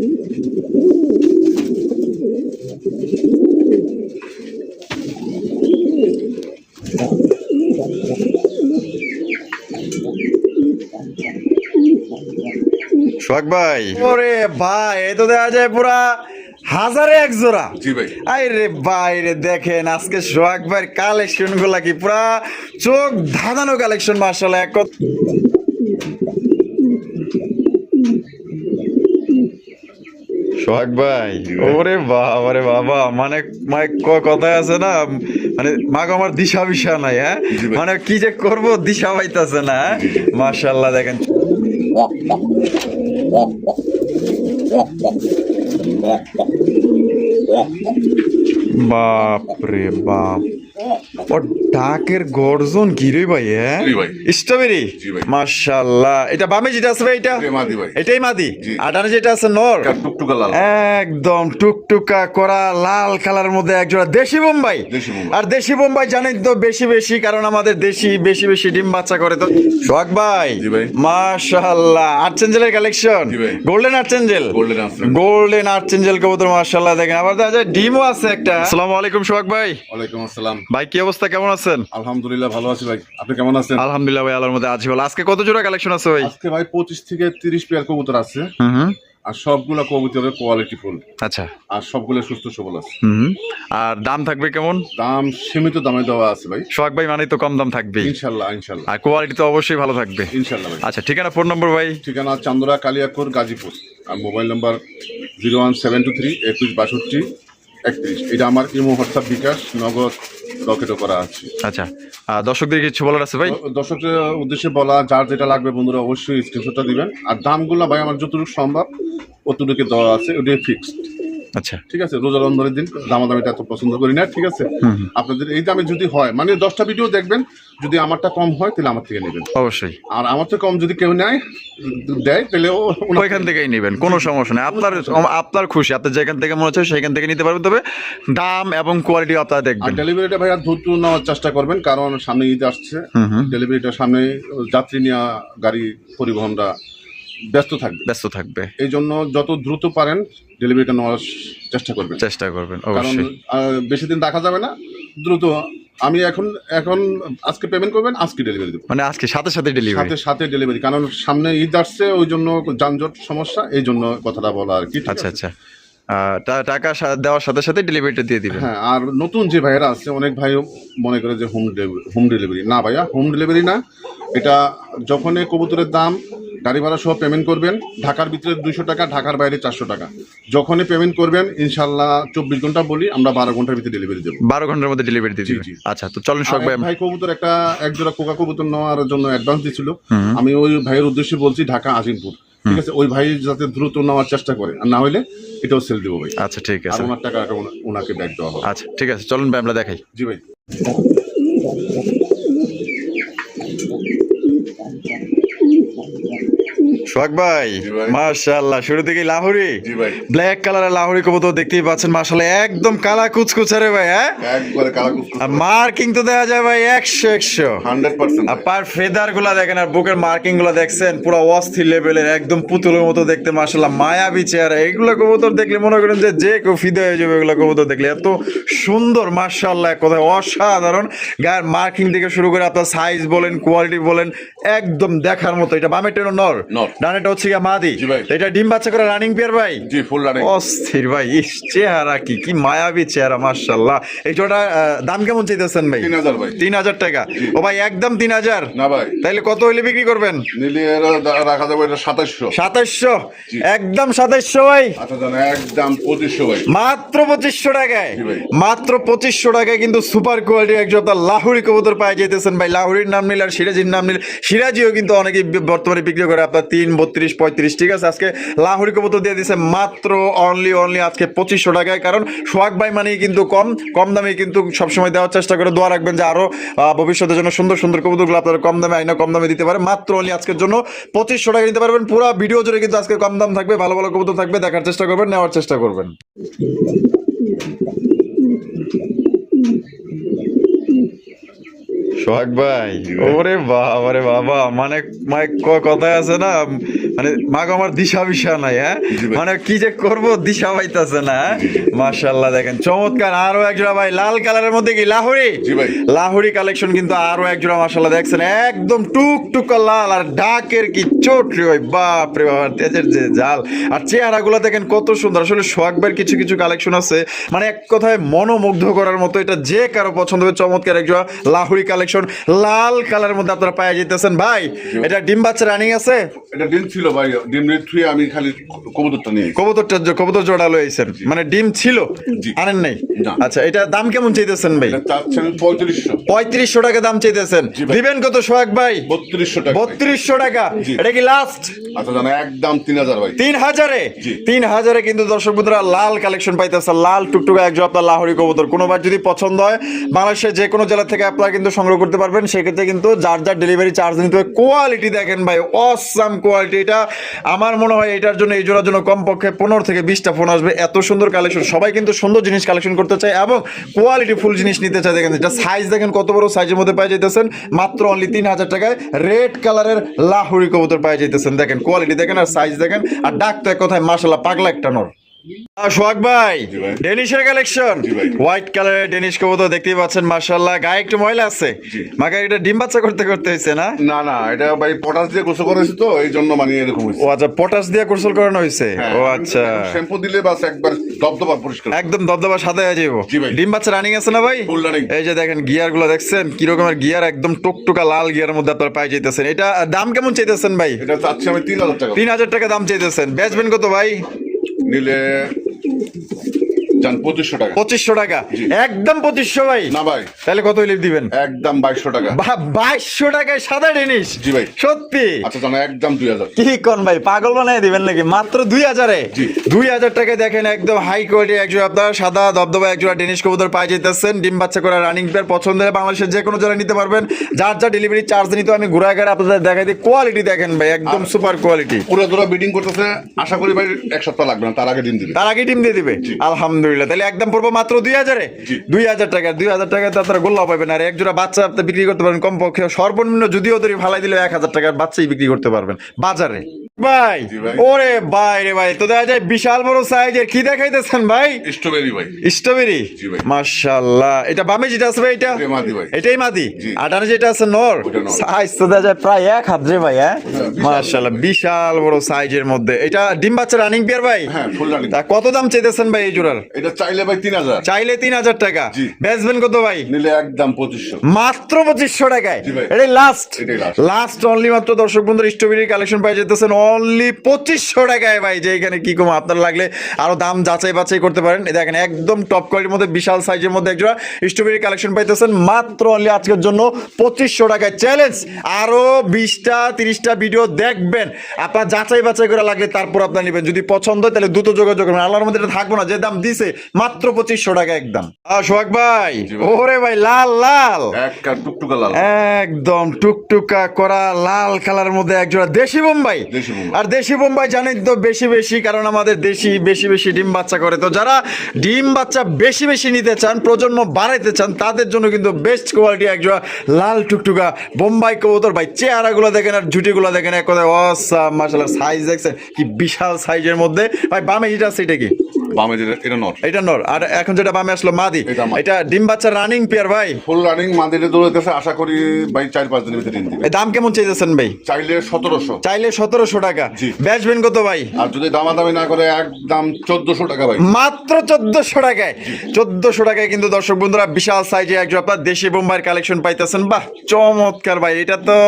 সোহাগ ভাই, ওরে ভাই এই তো দেখা যায় পুরা হাজারে এক জোড়া। জি ভাই। আরে ভাই রে, দেখেন আজকে সোহাগ ভাইয়ের কালেকশন গুলা কি পুরা চোখ ধাঁধানো কালেকশন মাশাআল্লাহ। এক সোহাগ ভাই, ওরে বাবা রে বাবা, মানে কথায় আছে না, মানে মাগো আমার দিশা বিশা নাই। হ্যাঁ, মানে কি যে করব দিশা পাইতাছে না। মাশাআল্লাহ দেখেন, বাপ রে বাপ, ও ডাকের গর্জন কি রে ভাই? হ্যাঁ, স্ট্রবেরি। মাশাআল্লাহ, এটা বামে যেটা আছে ভাই, এটাই মাদি, আর ডানে যেটা আছে নর, একদম টুকটুকা করা লাল কালারের মধ্যে একজোড়া দেশি বোম্বাই। আর দেশি বোম্বাই জানেন তো বেশি বেশি, কারণ আমাদের দেশি বেশি বেশি ডিম বাচ্চা করে। তো সোহাগ ভাই, মাশাআল্লাহ, আর্চেঞ্জেলের collection, golden archangel, golden archangel কবুতর মাশাআল্লাহ। দেখেন আবার দেখা যায় ডিমও আছে একটা। আসসালামু আলাইকুম সোহাগ ভাই। ওয়ালাইকুম আসসালাম ভাই, কি অবস্থা, কেমন আছেন? আলহামদুলিল্লাহ ভালো আছি ভাই, আপনি কেমন আছেন? আলহামদুলিল্লাহ ভাই, আল্লাহর মধ্যে আছি ভালো। আজকে কত জোড়া কালেকশন আছে ভাই? আজকে ভাই 25 থেকে 30 পেয়ার কবুতর আছে। আর সবগুলা কবুতরের কোয়ালিটি ফুল। আচ্ছা। আর সবগুলো সুস্থ সবল আছে। আর দাম থাকবে কেমন? দাম সীমিত দামে দেওয়া আছে ভাই। সোহাগ ভাই মানে তো কম দাম থাকবে ইনশাআল্লাহ, ইনশাআল্lah। আর কোয়ালিটি তো অবশ্যই ভালো থাকবে ইনশাআল্লাহ ভাই। আচ্ছা, ঠিকানা, ফোন নম্বর ভাই? ঠিকানা চান্দরা কালিয়াকোর গাজীপুর, আর মোবাইল নাম্বার 01723 21 62 31। এটা আমার ইমো, হোয়াটসঅ্যাপ, বিকাশ, নগদ, রকেটও করা আছে। আচ্ছা, দর্শকদের কিছু বলার আছে ভাই? দর্শকদের উদ্দেশ্যে বলা, যার যেটা লাগবে বন্ধুরা অবশ্যই স্ক্রিনশটটা দিবেন। আর দামগুলো ভাই আমার যতটুকু সম্ভব অতটুকু দেওয়া আছে, ওটাই ফিক্সড। আচ্ছা, ঠিক আছে, রোজা রমজানের দিন দামাদামিটা এত পছন্দ করি না। ঠিক আছে, আপনাদের এই দামে যদি হয়, মানে 10টা ভিডিও দেখবেন, যদি আমারটা কম হয় তাহলে আমার থেকে নেবেন অবশ্যই। আর আমার থেকে কম যদি কেউ নেয় দেয় তাহলে ওইখান থেকেই নেবেন, কোনো সমস্যা নেই। আপনার খুশি, আপনার যেখান থেকে মনে হচ্ছে সেখান থেকে নিতে পারবেন, তবে দাম এবং কোয়ালিটি আপনারা দেখবেন। ডেলিভারিটা ভাই আর দ্রুত নেওয়ার চেষ্টা করবেন, কারণ সামনে ঈদ আসছে। ডেলিভারিটা সামনে, যাত্রী নেওয়া গাড়ি পরিবহনটা ব্যস্ত থাকবে। এই জন্য যত দ্রুত পারেন ডেলিভারিটা নেওয়ার চেষ্টা করবেন কারণ বেশি দিন রাখা যাবে না। দ্রুত আমি এখন আজকে পেমেন্ট করবেন, আজকে ডেলিভারি দেবো, মানে আজকে সাথে সাথে ডেলিভারি, কারণ সামনে ঈদ আসছে, ওই জন্য যানজট সমস্যা, এই জন্য কথাটা বলা আর কি। আচ্ছা আচ্ছা, টাকা দেওয়ার সাথে সাথে ডেলিভারিটা দিয়ে দিবেন। হ্যাঁ, আর নতুন যে ভাইয়েরা আছে, অনেক ভাই মনে করে যে হোম ডেলিভারি না ভাইয়া, হোম ডেলিভারি না। এটা যখনই কবুতরের দাম গাড়ি ভাড়া সহ পেমেন্ট করবেন, ঢাকার ভিতরে 200 টাকা, ঢাকার বাইরে 400 টাকা। যখনই পেমেন্ট করবেন ইনশাল্লাহ 24 ঘন্টা বলি, আমরা 12 ঘন্টার ভিতরে ডেলিভারি দেবো। 12 ঘন্টার মধ্যে ডেলিভারি দিয়ে দিবেন। আচ্ছা, তো চলুন সোহাগ ভাই, কবুতর এক জোড়া কোকা কবুতর নেওয়ার জন্য অ্যাডভান্স দিয়েছিল। আমি ওই ভাইয়ের উদ্দেশ্যে বলছি, ঢাকা আজিমপুর। ঠিক আছে, ওই ভাই যাতে দ্রুত নেওয়ার চেষ্টা করে, আর না হলে এটাও সেল দেবো ভাই। আচ্ছা ঠিক আছে, আর ওনার টাকা ওনাকে ব্যাক দেওয়া হবে। আচ্ছা ঠিক আছে, চলুন ভাই আমরা দেখাই। জি ভাই। সোহাগ ভাই, মাশাআল্লাহ, শুরু থেকে লাহোরি, ব্ল্যাক কালারের লাহোরি কবুতর দেখতেই পাচ্ছেন মাশাআল্লাহ, একদম কালা কুচকুচে রে ভাই। হ্যাঁ, একবারে কালা কুচকুচে, মার্কিং তো দেখা যায় ভাই 100%। আর পার ফেদার গুলা দেখেন, আর বুকের মার্কিং গুলা দেখছেন, পুরো অস্থির লেভেলের, একদম পুতুলের মতো দেখতে মাশাআল্লাহ, মায়াবী চেহারা। এগুলো কবুতর দেখলে মনে করেন যে কেউ ফিদা হয়ে যাবে। এগুলো কবুতর দেখলে এত সুন্দর মাশাআল্লাহ, এক কথায় অসাধারণ। গায়ের মার্কিং থেকে শুরু করে আপনার সাইজ বলেন, কোয়ালিটি বলেন, একদম দেখার মতো। এটা বামের টেনো নর, ডানেটা হচ্ছে মাদি। এটা ডিম বাচ্চা করে রানিং পেয়ার ভাই। জি, ফুল রানিং। অস্থির ভাই, চেহারা কি মায়াবী চেহারা মাশাআল্লাহ। এই জোড়া দাম কেমন চাইতেছেন ভাই? 3000 ভাই। 3000 টাকা? ও ভাই, একদম 3000 না ভাই। তাইলে কত হইলে বিক্রি করবেন? নিলে রাখা যাবে এটা 2700। 2700? একদম 2700 ভাই। আচ্ছা জান, একদম 2500 ভাই। মাত্র 2500 টাকায়, মাত্র 2500 টাকায় কিন্তু সুপার কোয়ালিটির এক জোড়া লাহোরি কবুতর পাই যেতেছেন ভাই। লাহোরির নাম নিলে আর সিরাজির নাম নিলে, সিরাজিও কিন্তু অনেকে বর্তমানে বিক্রি করে আপনার 3, 32, 35। ঠিক আছে, আজকে লাহোরি কবুতর দিয়ে দিচ্ছে মাত্র অনলি আজকে 2500 টাকায়। কারণ সোহাগ ভাই মানেই কিন্তু কম দামে কিন্তু সবসময় দেওয়ার চেষ্টা করে। দোয়া রাখবেন যে আরো ভবিষ্যতের জন্য সুন্দর সুন্দর কবুতরগুলো আপনারা কম দামে আইনা কম দামে দিতে পারে। মাত্র অনলি আজকের জন্য 2500 টাকা নিতে পারবেন। পুরো ভিডিও জুড়ে কিন্তু আজকে কম দাম থাকবে, ভালো ভালো কবুতর থাকবে, দেখার চেষ্টা করবেন, নেওয়ার চেষ্টা করবেন। সোহাগ ভাই, ওরে বাবা রে বাবা, মানে মানে কথায় আছে না, মানে মাগ আমার দিশা বিশা নাই, হ্যাঁ মানে কি যে করব দিশা পাইতাছে না। মাশাআল্লাহ দেখেন চমৎকার আরো এক জোড়া ভাই, লাল কালারের মধ্যে কি লাহোরি? জি ভাই। লাহোরি কালেকশন কিন্তু আরো এক জোড়া মাশাআল্লাহ দেখছেন একদম টুকটুকা লাল, আর ডাকের কি চোট রে ভাই, বাপ রে বাবা, তেজের যে জাল, আর চেহারাগুলো দেখেন কত সুন্দর। আসলে সোহাগ ভাইয়ের কিছু কিছু কালেকশন আছে মানে এক কথায় মনোমুগ্ধ করার মতো, এটা যে কারো পছন্দ হবে। চমৎকার এক জোড়া লাহোরি কালেকশন লাল কালারের মধ্যে আপনারা পাওয়া যেতেছেন ভাই। এটা ডিম বাচ্চা রানিং আছে? এটা ডিম ছিল ভাই, ডিম থুয়ে আমি খালি কবুতরটা নিয়ে কবুতর জোড়া লইছেন, মানে ডিম ছিল জি। আনেন নাই? না। আচ্ছা, এটা দাম কেমন চাইতেছেন ভাই? এটা চাচ্ছেন 3500। 3500 টাকা দাম চাইতেছেন, জি ভাই। দিবেন কত সোহাগ ভাই? 3200 টাকা। 3200 টাকা। জি। এটা কি লাস্ট? আচ্ছা জানা একদম 3000 ভাই। 3000-এ? জি। 3000-এ কিন্তু দর্শক বন্ধুরা লাল কালেকশন পাইতেছে, লাল টুকটুকা এক জোড়া আপনার লাহোরি কবুতর। কোনোবার যদি পছন্দ হয় বাংলাদেশের যে কোনো জেলা থেকে আপনারা কিন্তু সংগ্রহ করতে পারবেন, সেক্ষেত্রে কিন্তু যার যার ডেলিভারি চার্জ নিতে হবে। কোয়ালিটি দেখেন ভাই, অসাম কোয়ালিটি। এটা আমার মনে হয় এটার জন্য, এই জোড়ার জন্য কমপক্ষে 15 থেকে 20টা ফোন আসবে, এত সুন্দর কালেকশন। সবাই কিন্তু সুন্দর জিনিস কালেকশন করতে চায় এবং কোয়ালিটি ফুল জিনিস নিতে চায়। দেখেন এটা সাইজ দেখেন কত বড় সাইজের মধ্যে পাই যাইতেছেন, মাত্র অনলি 3000 টাকায় রেড কালারের লাহোরি কবুতর পাই যাইতেছেন। দেখেন কোয়ালিটি দেখেন আর সাইজ দেখেন, আর ডাক তো এক কথায় মাশাআল্লাহ পাগলা একটা নর। সোহাগ ভাই, জি ভাই। ডেনিশের কালেকশন, জি ভাই। হোয়াইট কালারের ডেনিশ কবুতর দেখতেই পাচ্ছেন মাশাআল্লাহ, গায়ে একটু ময়লা আছে, জি। মাকে এটা ডিম বাচ্চা করতে করতে হয়েছে না? না না, এটা ভাই পটাশ দিয়ে গোসল করেছি তো এই জন্য মানে এরকম হয়েছে। ও আচ্ছা, পটাশ দিয়ে গোসল করানো হয়েছে। হ্যাঁ, ও আচ্ছা, শ্যাম্পু দিলে বাস একবার দবদবা পরিষ্কার। একদম দবদবা সাদা হয়ে যাবো। জি ভাই। ডিম বাচ্চা রানিং আছে না ভাই? Full running। এই যে দেখেন গিয়ার গুলো দেখছেন কি রকমের গিয়ার, একদম টুকটুকা লাল গিয়ারের মধ্যে আপনারা পাই যাইতেছেন। এটা দাম কেমন চাইতেছেন ভাই? এটা চাচ্ছি আমি 3000 টাকা। 3000 টাকা দাম চাইতেছেন, বেচবেন কত ভাই? নিলে জান 2500 টাকা। 2500 টাকা। জি। একদম 2500 ভাই? না ভাই, তাহলে কত হইলে দিবেন? একদম 2200 টাকা। 2200 টাকায় সাদা ডেনিশ? জি ভাই। সত্যি? আচ্ছা জানা একদম 2000। কি কোন ভাই, পাগল বানাই দিবেন নাকি? মাত্র 2000-এ? জি। 2000 টাকায় দেখেন একদম হাই কোয়ালিটি একজোড়া আপনার সাদা দবদবা একজোড়া ডেনিশ কবুতর পাই যেতেছেন, ডিম বাচ্চা করা রানিং পেয়ার। পছন্দের বাংলাদেশের যে কোনো জায়গায় নিতে পারবেন, যার যা ডেলিভারি চার্জ নিতে আমি ঘুরাঘাড়ে আপনাদের দেখাই দিই। কোয়ালিটি দেখেন ভাই, একদম সুপার কোয়ালিটি। পুরো জোড়া বিডিং করতেছে, আশা করি ভাই এক সপ্তাহ লাগবে না, তার আগে ডিম দিবে। তার আগে ডিম দিয়ে দিবে? জি। আলহামদুলিল্লাহ, তাহলে একদম পড়বো মাত্র 2000-এ? জি। 2000 টাকা। 2000 টাকায় তো আপনারা গোল্লা পাবেন, আর এক জোড়া বাচ্চা আপনি বিক্রি করতে পারবেন কমপক্ষে সর্বনিম্ন যদিও ধরে ফালাই দিলে 1000 টাকার বাচ্চাই বিক্রি করতে পারবেন বাজারে ভাই। জি ভাই। ওরে ভাই রে ভাই, তো দেখা যায় বিশাল বড় সাইজের, কি দেখাইতেছেন ভাই? স্ট্রবেরি ভাই। স্ট্রবেরি? জি ভাই। মাশাআল্লাহ। এটা বামে যেটা আছে ভাই, এটা এটাই মাদি ভাই। এটাই মাদি? জি। আর ডানে যেটা আছে নর? ওটা নর। সাইজ তো দেখা যায় প্রায় এক হাত রে ভাই, হ্যাঁ? বিশাল। মাশাআল্লাহ, বিশাল বড় সাইজের মধ্যে। এটা ডিম বাচ্চা রানিং পেয়ার ভাই? হ্যাঁ, ফুল রানিং। তা কত দাম চাইতেছেন ভাই এই জোড়ার? এটা চাইলে ভাই 3000। চাইলে 3000 টাকা। জি। বেচবেন কত ভাই? নিলে একদম 2500। মাত্র 2500 টাকায়? জি ভাই। এটাই লাস্ট? এটাই last। লাস্ট অনলি মাত্র দর্শক বন্ধুর স্ট্রবেরি কালেকশন পাই যেতেছেন অনলি 2500 টাকায় ভাই। যে এখানে কি কম, আপনার লাগলে আরো দাম যাচাই বাছাই করতে পারেন। এই দেখেন একদম টপ কোয়ালিটির মধ্যে বিশাল সাইজের মধ্যে একজোড়া স্ট্রবেরি কালেকশন পাইতেছেন মাত্র অনলি আজকের জন্য 2500 টাকায়। চ্যালেঞ্জ, আরো 20টা 30টা ভিডিও দেখবেন, আপনার যাচাই বাছাই করে লাগলে তারপর আপনার নেবেন। যদি পছন্দ হয় তাহলে দ্রুত যোগাযোগ করবেন, আল্লাহর মধ্যে এটা থাকবো না। যে দাম দিছে মাত্র 2500 টাকা একদম। সোহাগ ভাই, জি ভাই। ওরে ভাই লাল লাল, একটা টুকটুকা লাল। একদম টুকটুকা করা লাল কালারের মধ্যে একজোড়া দেশি বোম্বাই। দেশি বোম্বাই। আর দেশি বোম্বাই জানেন তো বেশি বেশি, কারণ আমাদের দেশি বেশি বেশি ডিম বাচ্চা করে। তো যারা ডিম বাচ্চা বেশি বেশি নিতে চান, প্রজন্ম বাড়াইতে চান, তাদের জন্য কিন্তু বেস্ট কোয়ালিটি একজোড়া লাল টুকটুকা বোম্বাই কবুতর ভাই। চেহারাগুলো দেখেন আর জুটিগুলো দেখেন, এক কথায় অসাম। মাশাআল্লাহ, সাইজ দেখছেন কি বিশাল সাইজের মধ্যে ভাই। বামে যেটা আছে এটা কি? বামে যেটা এটা নট। এটা নর, আর এখন যেটা বামে আসলো মাদি। এটা মাদি। এটা ডিম বাচ্চা রানিং পেয়ার ভাই? ফুল রানিং মাদিলে দৌড়াইতেছে, আশা করি ভাই 4-5 দিনের ভিতরে ডিম দিবে। এই দাম কেমন চাইতেছেন ভাই? চাইলে 1700। চাইলে 1700 টাকা। জি। বেচবেন কত ভাই? আর যদি দামাদামি না করে একদম 1400 টাকা ভাই। মাত্র 1400 টাকায়। 1400 টাকায় কিন্তু দর্শক বন্ধুরা বিশাল সাইজে একজন আপনার দেশি বোম্বাইয়ের কালেকশন পাইতেছেন। বাহ, চমৎকার ভাই। এটা তো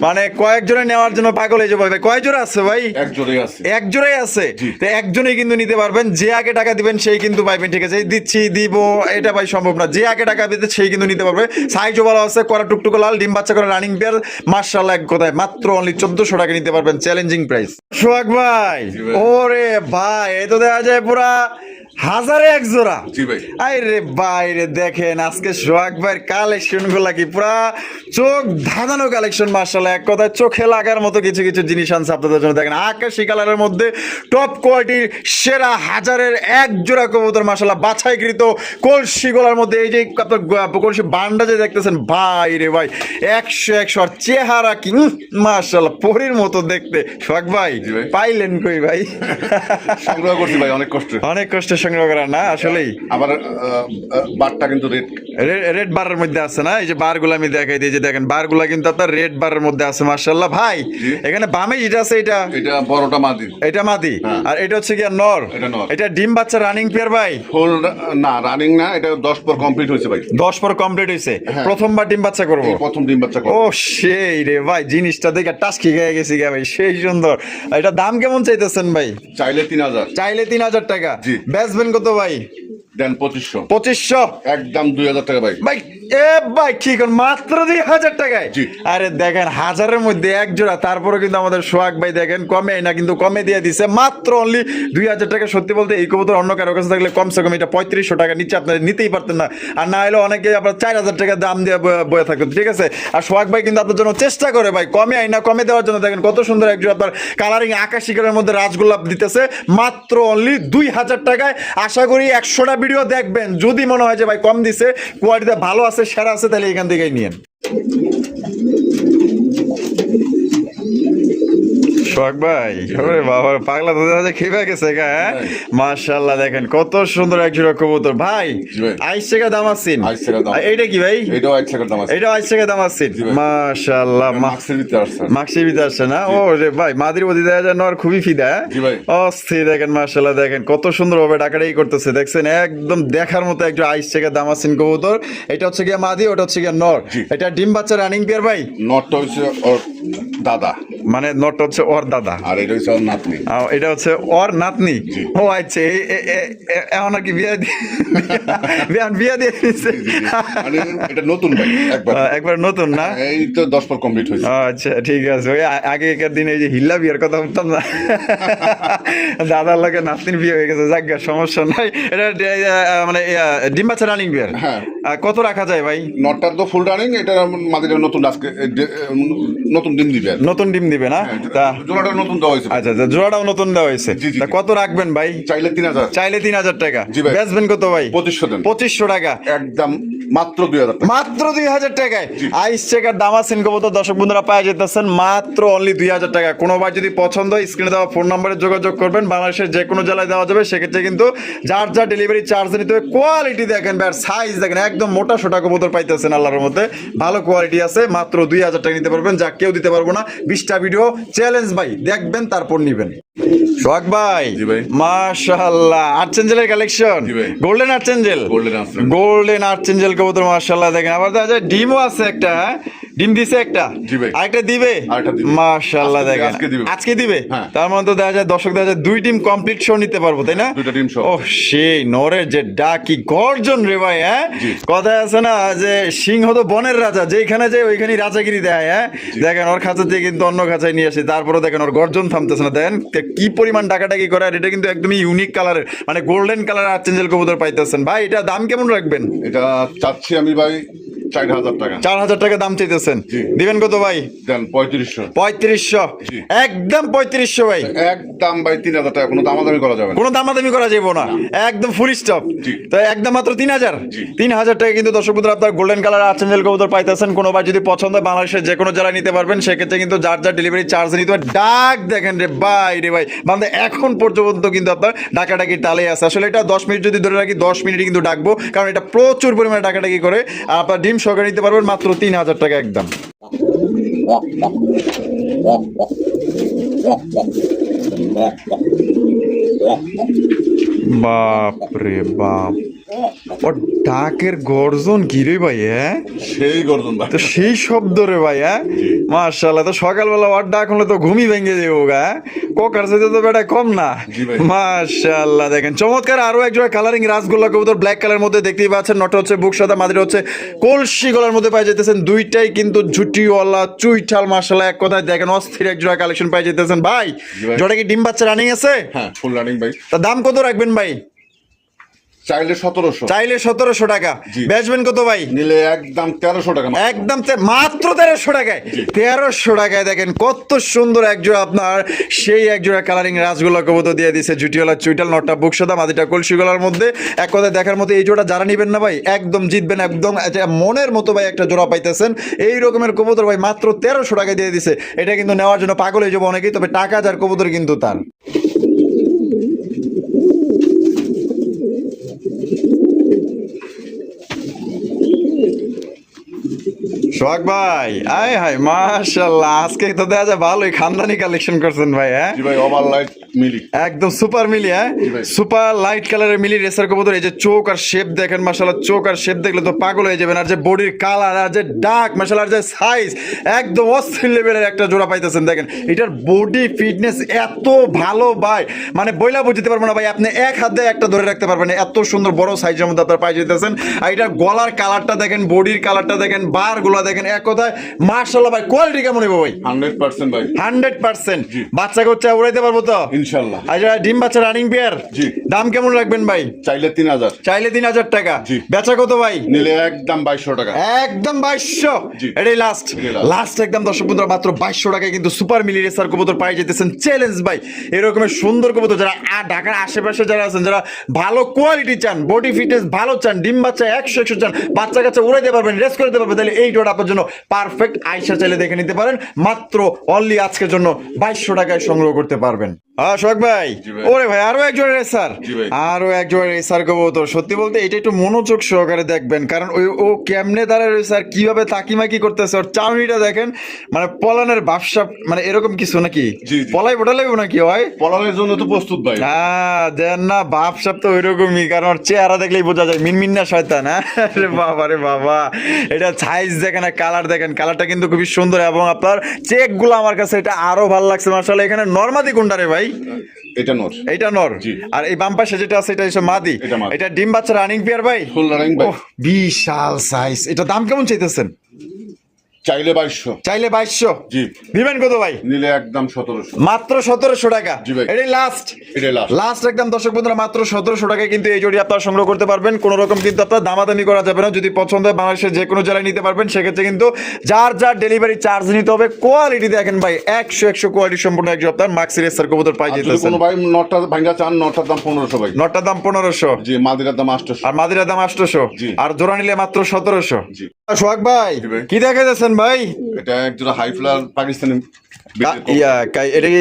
মানে কয়েকজনে নেওয়ার জন্য পাগল হয়ে যাবে ভাই। কয় জোড়া আছে ভাই? এক জোড়াই আছে। এক জোড়াই আছে? জি। তো একজনই কিন্তু নিতে পারবেন, যে আগে টাকা দিবেন সেই কিন্তু পাইবেন। ঠিক আছে, দিচ্ছি দিব এটা ভাই সম্ভব না। যে আগে টাকা দিতে সেই কিন্তু নিতে পারবে। সাইজও ভালো আছে, করা টুকটুকো লাল, ডিম বাচ্চা করা রানিং পেয়ার। মাশাআল্লাহ, এক কথায় মাত্র অনলি 1400 টাকা নিতে পারবেন, চ্যালেঞ্জিং প্রাইস। সোহাগ ভাই, জি ভাই। ওরে ভাই, এ তো দেখা যায় পুরা হাজারে এক জোড়া। জি ভাই। আরে বাইরে দেখেন আজকে সোহাগ ভাইয়ের কালেকশন গুলা কি পুরা চোখ ধাঁধানো কালেকশন, মাশাআল্লাহ এক কথায় চোখে লাগার মতো কিছু কিছু জিনিস আনছে আপনাদের জন্য। দেখেন আকাশি কালারের মধ্যে টপ কোয়ালিটির সেরা হাজারের এক জোড়া কবুতর, মাশাআল্লাহ বাছাইকৃত কলসি গলার মধ্যে। এই যে আপনার কলসি বান্ডা যে দেখতেছেন ভাই রে ভাই, 100 আর চেহারা কি মাশাআল্লাহ পরীর মতো দেখতে। সোহাগ ভাই জি ভাই। পাইলেন কই ভাই? সংগ্রহ করছি ভাই অনেক কষ্ট। অনেক কষ্ট সংগ্রহ করা না আসলেই। আবার বারটা কিন্তু রেড। রেড বারের মধ্যে আছে না, এই যে বারগুলো আমি দেখাই দিই, যে দেখেন বারগুলা কিন্তু আপনার রেড বারের মধ্যে আছে মাশাআল্লাহ। ভাই জি। এখানে বামে যেটা আছে এটা এটা বড়টা মাদি। এটা মাদি, হ্যাঁ। আর এটা হচ্ছে কি নর। এটা নর। এটা ডিম বাচ্চা রানিং পেয়ার ভাই? ফুল না রানিং না, এটা 10 পর কমপ্লিট হয়েছে ভাই। 10 পর কমপ্লিট হয়েছে, হ্যাঁ। প্রথমবার ডিম বাচ্চা করবো। এই প্রথম ডিম বাচ্চা ও সেই রে ভাই, জিনিসটা দেখে টাস্কি খেয়ে গেছি গে ভাই, সেই সুন্দর। এটা দাম কেমন চাইতেছেন ভাই? চাইলে 3000। চাইলে 3000 টাকা। জি। বেচবেন কত ভাই? দেন 2500। 2500 একদম 2000 টাকা ভাই। ভাই এ ভাই কি কোন মাত্র 2000 টাকায়? জি। আরে দেখেন হাজারের মধ্যে এক জোড়া, তারপরে কিন্তু আমাদের সোহাগ ভাই দেখেন কমে না, কিন্তু কমে দিয়ে দিছে মাত্র অনলি 2000 টাকা। সত্যি বলতে এই কবুতর অন্য কারো কাছে থাকলে কমসে কম এটা 3500 টাকা নিচে আপনারা নিতেই পারতেন না, আর না হলে অনেকে আপনার 4000 টাকা দাম দিয়ে বয়ে থাকতো, ঠিক আছে। আর সোহাগ ভাই কিন্তু আপনার জন্য চেষ্টা করে ভাই কমে আইনা কমে দেওয়ার জন্য। দেখেন কত সুন্দর এক জোড়া আপনার কালারিং আকাশি কালারের মধ্যে রাজগোলাপ দিতেছে মাত্র অনলি 2000 টাকায়। আশা করি 100টা ভিডিও দেখবেন, যদি মনে হয় যে ভাই কম দিছে, কোয়ালিটিতে ভালো আছে, সেরা আছে, তাহলে এখান থেকেই নিয়েন। সোহাগ ভাই ওরে বাবা পাগলা তো দেখা যায় খেপে গেছে গা। মাশাআল্লাহ দেখেন কত সুন্দর এক জোড়া কবুতর ভাই। জি ভাই। 22 টাকা দাম আছেন। 22 টাকা দাম। এইটা কি ভাই? এটাও 1 টাকার দাম আছে। এটা 22 টাকা দাম আছেন। জি ভাই। মাশাআল্লাহ মাক্সের ভিতরে আসছে। মাক্সি বিতে আসছে না? ও রে ভাই মাদির প্রতি দেখা যায় নর খুবই ফিদা। জি ভাই। অস্থির দেখেন মাশাআল্লাহ, দেখেন কত সুন্দর ভাবে ডাকাডাকি করতেছে, দেখছেন একদম দেখার মতো একটু 22 টাকা দাম আছেন কবুতর। এটা হচ্ছে গিয়া মাদি, ওটা হচ্ছে গিয়া নর। জি। এটা ডিম বাচ্চা রানিং পেয়ার ভাই? নটটা হচ্ছে ওর দাদা, মানে নরটা হচ্ছে ওর দাদা, আর এটা হচ্ছে ওর নাতনি। এটা হচ্ছে ওর নাতনি। জি। ও আচ্ছা, এখন আর কি বিয়ে বিয়ে দিয়ে দিচ্ছে? জি, জি, জি। মানে এটা নতুন ভাই একবার। একবার নতুন না? এই তো 10 পর কমপ্লিট হয়েছে। আচ্ছা ঠিক আছে। ওই আগেকার দিনে এই যে হিল্লা বিয়ের কথা বলতাম না, দাদার লাগে নাতনির বিয়ে হয়ে গেছে, যাক গে, সমস্যা নাই। এটা মানে ডিম বাচ্চা রানিং বিয়ার। হ্যাঁ। কত রাখা যায় ভাই? নটটার তো ফুল রানিং, এটা মাদিটা নতুন আজকে নতুন ডিম দিবে আর কি। নতুন ডিম দিবে না? তা জোড়াটা নতুন দেওয়া হয়েছে। আচ্ছা আচ্ছা, জোড়াটাও নতুন দেওয়া হয়েছে। জি, জি, তা জি। কত রাখবেন ভাই? চাইলে 3000। চাইলে 3000 টাকা। জি ভাই। বেচবেন কত ভাই? 2500 দেন। 2500 টাকা। একদম মাত্র 2000 টাকা। মাত্র 2000 টাকায় জি। আইস চেকার দাম আছেন কবুতর দর্শক বন্ধুরা পাওয়া যেতেছেন মাত্র অনলি 2000 টাকা। কোনো ভাই যদি পছন্দ হয় স্ক্রিনে দেওয়া ফোন নম্বরে যোগাযোগ করবেন, বাংলাদেশের যে কোনো জেলায় দেওয়া যাবে। সেক্ষেত্রে কিন্তু যার যা ডেলিভারি চার্জ নিতে হবে। কোয়ালিটি দেখেন ভাই, সাইজ দেখেন, একদম মোটা সোটা কবুতর পাইতেছেন আল্লাহর মধ্যে, ভালো কোয়ালিটি আছে। মাত্র 2000 টাকা নিতে পারবেন, যা কেউ দিতে পারবো না। 20টা ভিডিও চ্যালেঞ্জ ভাই দেখবেন, তারপর নিবেন। সোহাগ ভাই জি ভাই। মাশাআল্লাহ, আর্চেঞ্জেলের কালেকশন, জি ভাই। Golden archangel. গোল্ডেন আছে। গোল্ডেন আর্চেঞ্জেল কবুতর মাশাআল্লাহ দেখেন। আবার দেখা যায় ডিমও আছে একটা, ডিম দিছে একটা, জি ভাই। আরেকটা দিবে। আরেকটা দিবে। মাশাআল্লাহ আজকে দেখেন আজকে দিবে। আজকে দিবে। হ্যাঁ। তার মানে তো দেখা যায় দর্শক দেখা যায় 2 টিম কমপ্লিট শো নিতে পারবো, তাই না? 2টা ডিম সহ। ও সেই নরের যে ডাকি গর্জন রে ভাই, হ্যাঁ জি। কথায় আছে না যে সিংহ তো বনের রাজা, যেখানে যায় ওইখানে রাজাগিরি দেয়। হ্যাঁ দেখেন ওর খাঁচা থেকে কিন্তু অন্য খাঁচায় নিয়ে আসে, তারপরে দেখেন ওর গর্জন থামতেছে না। দেখেন কি পরিমাণ ডাকাডাকি করে। আর এটা কিন্তু একদমই ইউনিক কালারের, মানে গোল্ডেন কালার আর্চেঞ্জেল কবুতর পাইতেছেন ভাই। এটা দাম কেমন রাখবেন? এটা চাচ্ছি আমি ভাই 4000 টাকা। 4000 টাকা দাম চাইতেছেন। জি। দিবেন কত ভাই? দেন 3500। 3500। জি। একদম 3500 ভাই। একদম ভাই 3000 টাকা, কোনো দামাদামি করা যাবে না। কোনো দামাদামি করা যাবে না, একদম ফুল স্টপ। জি। তো একদম মাত্র 3000। জি। 3000 টাকা কিন্তু দর্শক বন্ধুরা আপনার গোল্ডেন কালার আর্চেঞ্জেল কবুতর পাইতেছেন। কোনো ভাই যদি পছন্দ হয় বাংলাদেশের যে কোনো জেলায় নিতে পারবেন। সেক্ষেত্রে কিন্তু যার যার ডেলিভারি চার্জ নিতে হবে। ডাক দেখেন রে ভাই রে ভাই, মানে এখন পর্যন্ত কিন্তু আপনার ডাকাডাকি টালে আছে। আসলে এটা 10 মিনিট যদি ধরে রাখি, 10 মিনিটই কিন্তু ডাকবো, কারণ এটা প্রচুর পরিমাণে ডাকাডাকি করে। আর আপনার ডিম সহকারে নিতে পারবেন মাত্র 3000 টাকা একদম। বাপ রে বাপ, ও ডাকের গর্জন কি রে ভাই? হ্যাঁ সেই গর্জন ভাই। তো সেই শব্দ রে ভাই। হ্যাঁ মাশাআল্লাহ, তো সকালবেলা ওর ডাক হলে তো ঘুমই ভেঙে যাবো গা। কোকার সাথে তো বেটা কম না। জি ভাই। মাশাআল্লাহ দেখেন চমৎকার আরো এক জোড়া কালারিং রাসগোল্লা কবুতর ব্ল্যাক কালার মধ্যে দেখতেই পাচ্ছেন। নটা হচ্ছে বুক সাদা, মাদিরা হচ্ছে কলসি গলার মধ্যে পাই যেতেছেন। দুইটাই কিন্তু ঝুটিওয়ালা চুইঠাল, মাশাআল্লাহ এক কথায় দেখেন অস্থির এক জোড়া কালেকশন পাই যেতেছেন ভাই। জি ভাই। জোড়া কি ডিম বাচ্চা রানিং আছে? হ্যাঁ ফুল রানিং ভাই। তা দাম কত রাখবেন ভাই? চাইলে 1700, চাইলে 1700 টাকা, জি। বেচবেন কত ভাই? নিলে একদম 1300 টাকা। একদম মাত্র 1300 টাকায়। 1300 টাকায় দেখেন কত সুন্দর একজোড়া আপনার সেই একজোড়া কালারিং রাজগোল্লা কবুতর দিয়ে দিছে জুটিওয়ালা চুইটাল, নটটা বুকসাদা, মাদিটা কলসি গলার মধ্যে। এক কথায় দেখার মতো এই জোড়া যারা নিবেন না ভাই একদম জিতবেন, একদম মনের মতো ভাই একটা জোড়া পাইতেছেন। এই রকমের কবুতর ভাই মাত্র 1300 টাকায় দিয়ে দিছে। এটা কিন্তু নেওয়ার জন্য পাগল হয়ে যাবো অনেকেই, তবে টাকা যার কবুতর কিন্তু তার। সোহাগ ভাই, আয় হায় মাশাআল্লাহ, আজকে তো দেখা যায় ভালোই খানদানি কালেকশন করছেন ভাই। হ্যাঁ জি ভাই, ওভার লাইট মিলি, একদম সুপার মিলি। হ্যাঁ জি ভাই। সুপার লাইট কালারের মিলি রেসার কবুতর। এই যে চোখ আর শেপ দেখেন মাশাআল্লাহ, চোখ আর শেপ দেখলে তো পাগল হয়ে যাবেন। আর যে বডির কালার আর যে ডার্ক মাশাআল্লাহ, আর যে সাইজ একদম অস্থির লেভেলের একটা জোড়া পাইতেছেন। দেখেন এটার বডি ফিটনেস এত ভালো ভাই, মানে বইলা বুঝতে পারবো না ভাই, আপনি এক হাত দিয়ে একটা ধরে রাখতে পারবেন, এত সুন্দর বড় সাইজের মধ্যে আপনার পাই যেতেছেন। আর এটার গলার কালারটা দেখেন, বডির কালারটা দেখেন, বার গুলা দেখেন, এক কথায় মাশাআল্লাহ ভাই কোয়ালিটি কেমন হবে ভাই? 100% ভাই, 100%। জি। বাচ্চা কাচ্চা উড়াইতে পারবো তো ইনশাআল্লাহ। আর যারা ডিম বাচ্চা রানিং পেয়ার, জি। দাম কেমন রাখবেন ভাই? চাইলে 3000, চাইলে 3000 টাকা, জি। বেচা কত ভাই? নিলে একদম 2200 টাকা। একদম 2200, জি। এটাই লাস্ট। এটাই last। লাস্ট একদম দর্শক বন্ধুরা মাত্র 2200 টাকায় কিন্তু সুপার মিলি রেসার কবুতর পাই যেতেছেন। চ্যালেঞ্জ ভাই, এরকমের সুন্দর কবুতর যারা ঢাকার আশেপাশে যারা আছেন, যারা ভালো কোয়ালিটি চান, বডি ফিটনেস ভালো চান, ডিম বাচ্চা 100 চান, বাচ্চা কাচ্চা উড়াইতে পারবেন, রেস করতে পারবেন, তাহলে এই ডোটা আপনার জন্য পারফেক্ট। আয়সা চাইলে দেখে নিতে পারেন, মাত্র অনলি আজকের জন্য 2200 টাকায় সংগ্রহ করতে পারবেন। সোহাগ ভাই, জি ভাই। ওরে ভাই আরো একজন রেসার, জি ভাই। আরো একজন রেসার কবুতর। সত্যি বলতে এটা একটু মনোযোগ সহকারে দেখবেন, কারণ ও কেমনে দাঁড়ায় রয়েছে আর কিভাবে তাকিমাকি করতেছে, ওর চাউনিটা দেখেন, মানে পলানের ব্যবসা, মানে এরকম কিছু নাকি? জি, জি। পলাই বোটা লাগবে নাকি হয়? পলানের জন্য তো প্রস্তুত ভাই। দেন না, ভাবসাব তো ওইরকমই, কারণ ওর চেহারা দেখলেই বোঝা যায় মিনমিন না শয়তান। হ্যাঁ রে বাবা রে বাবা, এটা সাইজ দেখেন, কালার দেখেন, কালারটা কিন্তু খুবই সুন্দর। এবং আপনার চেক গুলো আমার কাছে এটা আরো ভালো লাগছে মাশাআল্লাহ। এখানে নরমাদি কোনটা রে ভাই? এটা নর। এইটা নর। জি। আর এই বাম পাশে যেটা আছে এটা হচ্ছে মাদি। এটা মাদি। এটা ডিম বাচ্চা রানিং পেয়ার ভাই। ফুল রানিং ভাই। ওহ, বিশাল সাইজ। এটা দাম কেমন চাইতেছেন? চাইলে 2200, চাইলে 2200, জি। দিবেন কত ভাই? নিলে একদম 1700, মাত্র 1700 টাকা। জি ভাই। এটাই লাস্ট, এটাই লাস্ট। লাস্ট একদম দর্শক বন্ধুরা মাত্র 1700 টাকায় কিন্তু এই জোড়ি আপনারা সংগ্রহ করতে পারবেন। কোন রকম কিন্তু আপনার দামাদামি করা যাবে না। যদি পছন্দ হয় বাংলাদেশের যে কোনো জেলায় নিতে পারবেন। সেক্ষেত্রে কিন্তু যার যার ডেলিভারি চার্জ নিতে হবে। কোয়ালিটি দেখেন ভাই, 100 কোয়ালিটি সম্পূর্ণ একজন আপনার মাক্সি রেসার কবুতর পাই আর যদি যেতেছেন। কোনো ভাই নটটা ভাঙ্গা চান, নটটার দাম 1500 ভাই। নটটার দাম 1500, জি, মাদিরার দাম 800। আর মাদিরার দাম 800, জি। আর জোড়া নিলে মাত্র 1700। জি। সোহাগ ভাই, জি ভাই। কি দেখা যাচ্ছেন ভাই? এটা একজোড়া হাই ফ্লার পাকিস্তানি এটা কি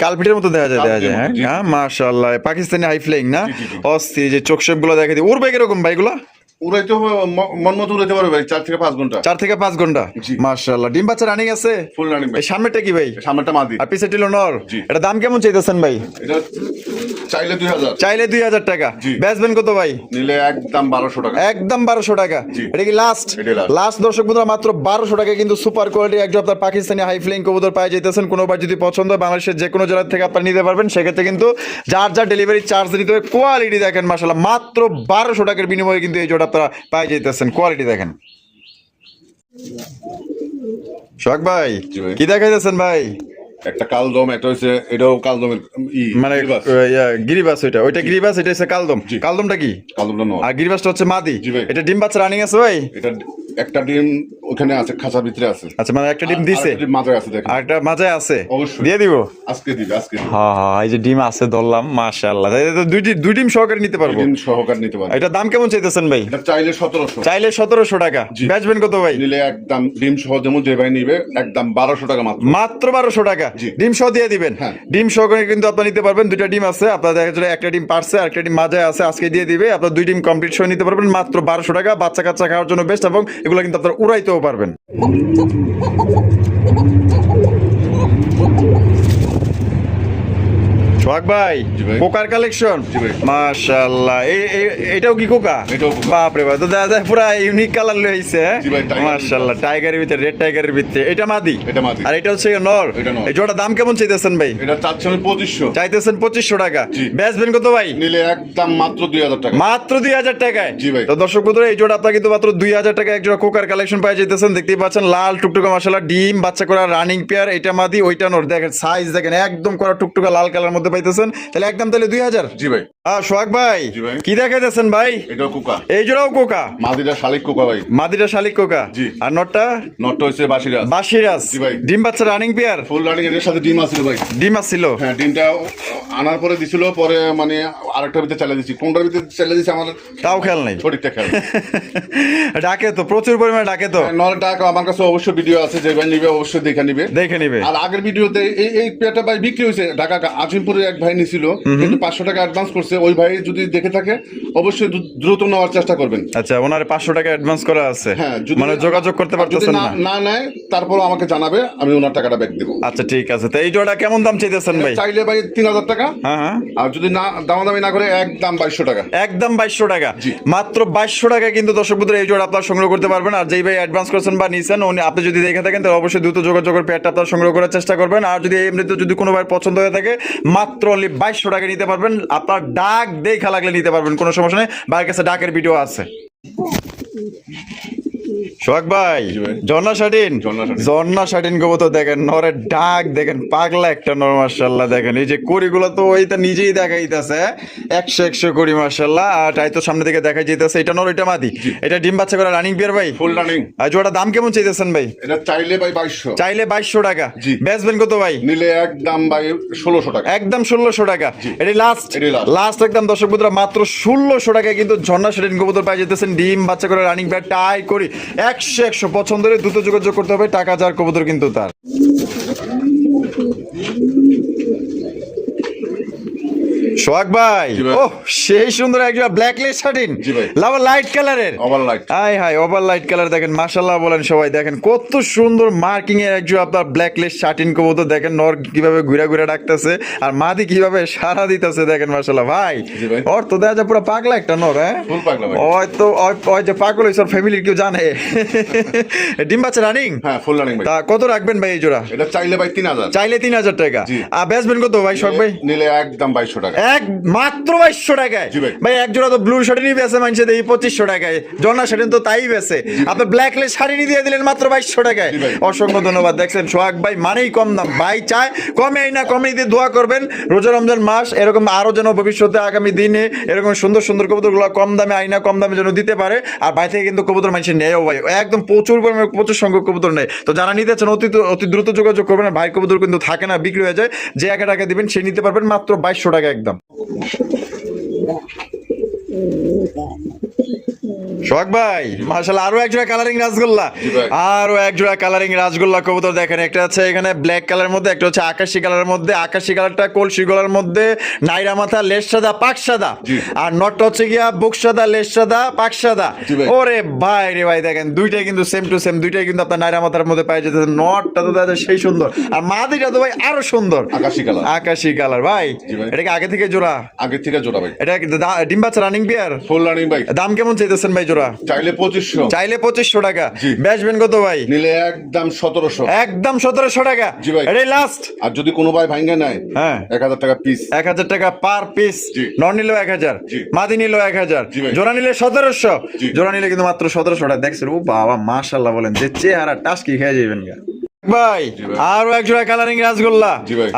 কালপিটের মতো দেখা যায়, দেখা যায়। কালপিটের মতো, জি। হ্যাঁ মাশাআল্লাহ, পাকিস্তানি হাই ফ্লাইং না? জি, জি, জি। অস্থির যে চোখ শেপ গুলো দেখা দিই। উড়বে কিরকম ভাই গুলা? উড়াইতে হবে, মন মতো উড়াইতে পারবে ভাই, 4 থেকে 5 ঘন্টা। 4 থেকে 5 ঘন্টা। জি। মাশাআল্লাহ, ডিম বাচ্চা রানিং আছে? ফুল রানিং ভাই। এই সামনেটা কি ভাই? সামনেটা মাদি। আর পিছে টিলো নর? জি। এটা দাম কেমন চাইতেছেন ভাই? এটা চাইলে 2000, চাইলে 2000 টাকা, জি। বেচবেন কত ভাই? নিলে একদম 1200 টাকা। একদম 1200 টাকা। জি। এটা কি লাস্ট? এটাই last। লাস্ট দর্শক বন্ধুরা মাত্র 1200 টাকা কিন্তু সুপার কোয়ালিটি একজন আপনার পাকিস্তানি হাই ফ্লাইং কবুতর পাই যেতেছেন। কোনোবার যদি পছন্দ হয় বাংলাদেশের যে কোনো জেলা থেকে আপনারা নিতে পারবেন। সেক্ষেত্রে কিন্তু যার যার ডেলিভারি চার্জ দিতে হবে। কোয়ালিটি দেখেন মাশাআল্লাহ, মাত্র 1200 টাকার বিনিময়ে কিন্তু এই জোড়া আপনারা পাই যেতেছেন। কোয়ালিটি দেখেন। সোহাগ ভাই, জি ভাই। কি দেখাইতেছেন ভাই? একটা কালদম, একটা হচ্ছে এটাও কালদমের মানে গিরিবাস। গিরিবাস, ওইটা গিরিবাস, এটা হচ্ছে কালদম। জি। কালদমটা কি? কালদমটা নর। আর গিরিবাসটা হচ্ছে মাদি। জি ভাই। এটা ডিম বাচ্চা রানিং আছে ভাই? এটা একটা ডিম ওখানে আছে, খাঁচার ভিতরে আছে। আচ্ছা, মানে একটা ডিম দিছে, আরেকটা ডিম মাথায় আছে, দেখেন। আর একটা মাঝে আছে। অবশ্যই। দিয়ে দিব। আজকে দিবে, আজকে দিবে। হ্যাঁ হ্যাঁ, এই যে ডিম আছে ধরলাম, মাশাআল্লাহ। তাই তো দুই ডিম সহকারে নিতে পারবো। ডিম সহকার নিতে পারে। এটা দাম কেমন চাইতেছেন ভাই? এটা চাইলে 1700, চাইলে 1700 টাকা, জি। বেচবেন কত ভাই? নিলে একদম ডিম সহ, যেমন যে ভাই নিবে একদম 1200 টাকা মাত্র। মাত্র 1200 টাকা, জি। ডিম সহ দিয়ে দিবেন। হ্যাঁ। ডিম সহকারে কিন্তু আপনার নিতে পারবেন। দুইটা ডিম আছে আপনার, দেখা যাচ্ছে একটা ডিম পারছে আর একটা ডিম মাঝে আছে, আজকে দিয়ে দিবে। আপনার 2 ডিম কমপ্লিট সহ নিতে পারবেন মাত্র 1200 টাকা। বাচ্চা কাচ্চা খাওয়ার জন্য বেস্ট, এবং এগুলো কিন্তু আপনারা উড়াইতেও পারবেন। সোহাগ ভাই, জি ভাই। কোকার কালেকশন, জি ভাই। মাশাআল্লাহ। এটাও কি কোকা? এটাও কোকা। বাপ রে বাপ, তো দেখা যায় পুরা ইউনিক কালার লইছে। জি ভাই, টাইগারের মাশাআল্লাহ, টাইগারের ভিতরে, রেড টাইগারের ভিতরে। এটা মাদি? এটা মাদি। আর এটা হচ্ছে নর? এটা নর। এই জোড়া দাম কেমন চাইতেছেন ভাই? এটা চাচ্ছেন 2500, চাইতেছেন 2500 টাকা, জি। বেচবেন কত ভাই? নিলে একদম মাত্র 2000 টাকা। মাত্র 2000 টাকায়। জি ভাই। তো দর্শক বন্ধুরা, এই জোড়া আপনারা কিন্তু মাত্র 2000 টাকা এক জোড়া কোকার কালেকশন পাই যেতেছেন। দেখতেই পাচ্ছেন লাল টুকটুকা মাশাআল্লাহ ডিম বাচ্চা করা রানিং পেয়ার। এটা মাদি, ওইটা নর। দেখেন সাইজ দেখেন, একদম করা টুকটুকা লাল কালার মধ্যে পাই পাইতেছেন, তাহলে একদম তাহলে 2000। জি ভাই। সোহাগ ভাই জি ভাই। কি দেখাইতেছেন ভাই? এটাও কোকা। এই জোড়াও কোকা, মাদিটা শালিক কোকা ভাই। মাদিটা শালিক কোকা। জি। আর নটটা নটটা হচ্ছে বাসিরাজ। বাসিরাজ। জি ভাই। ডিম বাচ্চা রানিং পেয়ার, ফুল রানিং, এর সাথে ডিম আছিল ভাই। ডিম আসছিল। হ্যাঁ, ডিমটা আনার পরে দিছিল, পরে মানে আরেকটার ভিতরে চালিয়ে দিছি, কোনটার ভিতরে চালিয়ে দিছি আমার তাও খেয়াল নাই। সঠিকটা খেয়াল। ডাকে তো প্রচুর পরিমাণে ডাকে তো। নর ডাক আমার কাছে অবশ্যই ভিডিও আছে, যে ভাই নিবে অবশ্যই দেখে নিবে। নিবে। আর আগের ভিডিওতে এই পেয়ারটা ভাই বিক্রি হয়েছে, ঢাকা আজিমপুরে এক ভাই নিছিল, কিন্তু 500 টাকা অ্যাডভান্স করছে। ওই ভাই যদি দেখে থাকে অবশ্যই দ্রুত নেওয়ার চেষ্টা করবেন। আচ্ছা, ওনার 500 টাকা অ্যাডভান্স করা আছে। হ্যাঁ, মানে যোগাযোগ করতে পারতেছেন না? না নেয় তারপরও আমাকে জানাবে, আমি ওনার টাকাটা ব্যাক দেবো। আচ্ছা ঠিক আছে। তো এই জোড়া কেমন দাম চাইতেছেন ভাই? চাইলে ভাই 3000 টাকা। হ্যাঁ। আর যদি না দামাদামি না করে একদম 2200 টাকা। একদম 2200 টাকা। জি। মাত্র 2200 টাকা কিন্তু দর্শক বন্ধুরা এই জোড়া আপনারা সংগ্রহ করতে পারবেন। আর যেই ভাই অ্যাডভান্স করছেন বা নিছেন, উনি আপনি যদি দেখে থাকেন তাহলে অবশ্যই দ্রুত যোগাযোগ করে পেয়ারটা আপনারা সংগ্রহ করার চেষ্টা করবেন। আর যদি এমনিতে যদি কোনো ভাই পছন্দ হয়ে থাকে মাত্র অনলি 2200 টাকা নিতে পারবেন। আপনার ডাক দেখা লাগলে নিতে পারবেন, কোনো সমস্যা নেই। ভাইয়ের কাছে ডাকের ভিডিও আছে। সোহাগ ভাই, ঝর্ণা শাটিন কবুতর দেখেন, নরের ডাক দেখেন, পাগলা একটা নর মাশাআল্লাহ। দেখেন এই যে কড়িগুলো তো ওইটা নিজেই দেখাইতেছে, 100 কড়ি মাশাআল্লাহ। আর তাই তো সামনে থেকে দেখাই যাইতেছে। এটা নর, এটা মাদি, এটা ডিম বাচ্চা করে রানিং বিয়ার ভাই, ফুল রানিং। আর জোড়া দাম কেমন চাইতেছেন ভাই? এটা চাইলে ভাই 2200। চাইলে 2200 টাকা। জি। বেচবেন কত ভাই? নিলে একদম ভাই 1600 টাকা। একদম 1600 টাকা। এটি লাস্ট last। লাস্ট একদম দর্শক বন্ধুরা মাত্র 1600 টাকায় কিন্তু ঝর্ণা শাটিন কবুতর পাই যেতেছেন, ডিম বাচ্চা করে রানিং বিয়ার, টাই করি 100 পছন্দের দ্রুত যোগাযোগ করতে হবে। টাকা যার কবুতর কিন্তু তার। সোহাগ ভাই, ও সেই সুন্দর একজন ব্ল্যাক লেস শাটিন, লাভার লাইট কালারের, over light. High over light colour. দেখেন মাশাআল্লাহ বলেন সবাই, দেখেন কত সুন্দর মার্কিং এর একজন আপনার ব্ল্যাক লেস শাটিন কবুতর। দেখেন নর কিভাবে ঘুরে ঘুরে ডাকতেছে আর মাদি কিভাবে সারা দিতেছে। দেখেন মাশাআল্লাহ ভাই, ওর তো দেখা যায় পুরো পাগলা একটা নর। হ্যাঁ, ফুল পাগলা ভাই। ওই যে পাগল হইছে, ওর ফ্যামিলির কেউ জানে? ডিম বাচ্চা রানিং? হ্যাঁ, ফুল রানিং ভাই। তা কত রাখবেন ভাই এই জোড়া? এটা চাইলে ভাই 3000। চাইলে 3000 টাকা। আর বেচবেন কত ভাই সোহাগ ভাই? নিলে একদম 2200 টাকা। মাত্র 2200 টাকায় ভাই। এক জোড়া তো ব্লু শার্টিনই বেচে মানছে দেখি 2500 টাকায়, জর্না শার্টিন তো তাই বেচে, আপনি ব্ল্যাক লেস শার্টিনই দিয়ে দিলেন মাত্র 2200 টাকায়। অসংখ্য ধন্যবাদ। দেখছেন সোহাগ ভাই মানেই কম দাম, ভাই চায় কমে না কমে দিয়ে দোয়া করবেন। রোজা রমজান মাস, এরকম আরো যেন ভবিষ্যতে আগামী দিনে এরকম সুন্দর সুন্দর কবুতরগুলো কম দামে আইনা কম দামে যেন দিতে পারে। আর ভাই থেকে কিন্তু কবুতর মানুষের নেয়ও ভাই, একদম প্রচুর পরিমাণে প্রচুর সংখ্যক কবুতর নেয়। তো যারা নিতে চান অতি দ্রুত যোগাযোগ করবেন। ভাই কবুতর কিন্তু থাকে না, বিক্রি হয়ে যায়। যে 1 টাকা দিবেন সে নিতে পারবেন মাত্র 2200 টাকা একদম। সোহাগ ভাই মাশাআল্লাহ, আরো এক জোড়া কালারিং রাসগোল্লা, আরো এক জোড়া কালারিং রাসগোল্লা কবুতর দেখেন। একটা আছে এখানে ব্ল্যাক কালারের মধ্যে, একটা হচ্ছে আকাশি কালারের মধ্যে। আকাশি কালারটা কলসি গলার মধ্যে, নাইরা মাথা, লেজ সাদা পাক সাদা। আর নটটা হচ্ছে গিয়া বুক সাদা, লেজ সাদা পাক সাদা। ওরে ভাই রে ভাই, দেখেন দুইটাই কিন্তু সেম টু সেম, দুইটাই কিন্তু আপনার নাইরা মাথার মধ্যে পাই যেতে। নটটা তো দেখা সেই সুন্দর, আর মাদিটা তো ভাই আরো সুন্দর, আকাশি কালার ভাই। এটা কি আগে থেকে জোড়া? আগে থেকে জোড়া ভাই। এটা ডিম বাচ্চা রানিং বিয়ার, ফুল রানিং ভাই। দাম কেমন চাইতেছেন ভাই জোড়া? চাইলে 2500। চাইলে 2500 টাকা। বেচবেন কত ভাই? নিলে একদম 1700। একদম 1700 টাকা। জি ভাই, এটাই লাস্ট। আর যদি কোনো ভাই ভাঙ্গে নেয়, হ্যাঁ 1000 টাকা পিস। 1000 টাকা পার পিস। নর নিল 1000, মাদি নিল 1000, জোড়া নিলে 1700। জোড়া নিলে কিন্তু মাত্র 1700 টাকা। দেখছেন, ও বাবা মাশাআল্লাহ বলেন, যে চেহারা টাস্কি খেয়ে যাবেন গা ভাই। আরো এক জোড়া কালারিং রাসগোল্লা,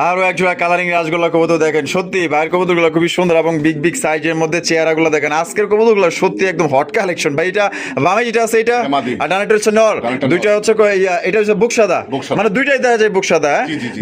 আরো এক জোড়া কালারিং রাসগোল্লা কবুতর দেখেন। সত্যি ভাইয়ের কবুতর গুলো খুবই সুন্দর এবং বিগ বিগ সাইজের মধ্যে চেহারা গুলো দেখেন। আজকের কবুতর গুলো সত্যি একদম হট কালেকশন ভাই। এটা বামে যেটা আছে এটা, আর ডানাটা হচ্ছে নর, দুইটা হচ্ছে এটা হচ্ছে বুক সাদা, মানে দুইটাই দেখা যায় বুক সাদা।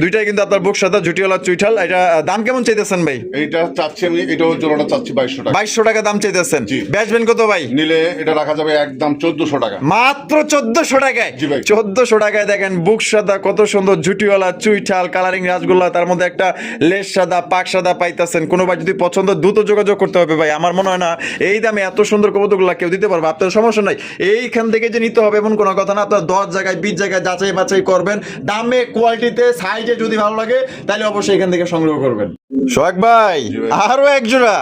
দুইটাই কিন্তু আপনার বুক সাদা, জুটিওয়ালা চুইঠাল। এটা দাম কেমন চাইতেছেন ভাই? এইটা চাচ্ছি আমি, এটাও জোড়াটা চাচ্ছি 2200 টাকা। 2200 টাকা দাম চাইতেছেন। বেচবেন কত ভাই? নিলে এটা রাখা যাবে একদম 1400 টাকা। মাত্র 1400 টাকায়। 1400 টাকায় দেখেন বুক সাদা কত সুন্দর, ঝুটিওয়ালা চুইঠাল কালারিং রাসগোল্লা, তার মধ্যে একটা লেজ সাদা পাক সাদা পাইতেছেন। কোনো ভাই যদি পছন্দ দ্রুত যোগাযোগ করতে হবে ভাই। আমার মনে হয় না এই দামে এত সুন্দর কবুতরগুলো কেউ দিতে পারবে। আপনার সমস্যা নাই, এইখান থেকে যে নিতে হবে এমন কোনো কথা না। আপনার 10 জায়গায় 20 জায়গায় যাচাই বাছাই করবেন, দামে কোয়ালিটিতে সাইজে যদি ভালো লাগে তাহলে অবশ্যই এখান থেকে সংগ্রহ করবেন। সোহাগ ভাই আরো এক জোড়া,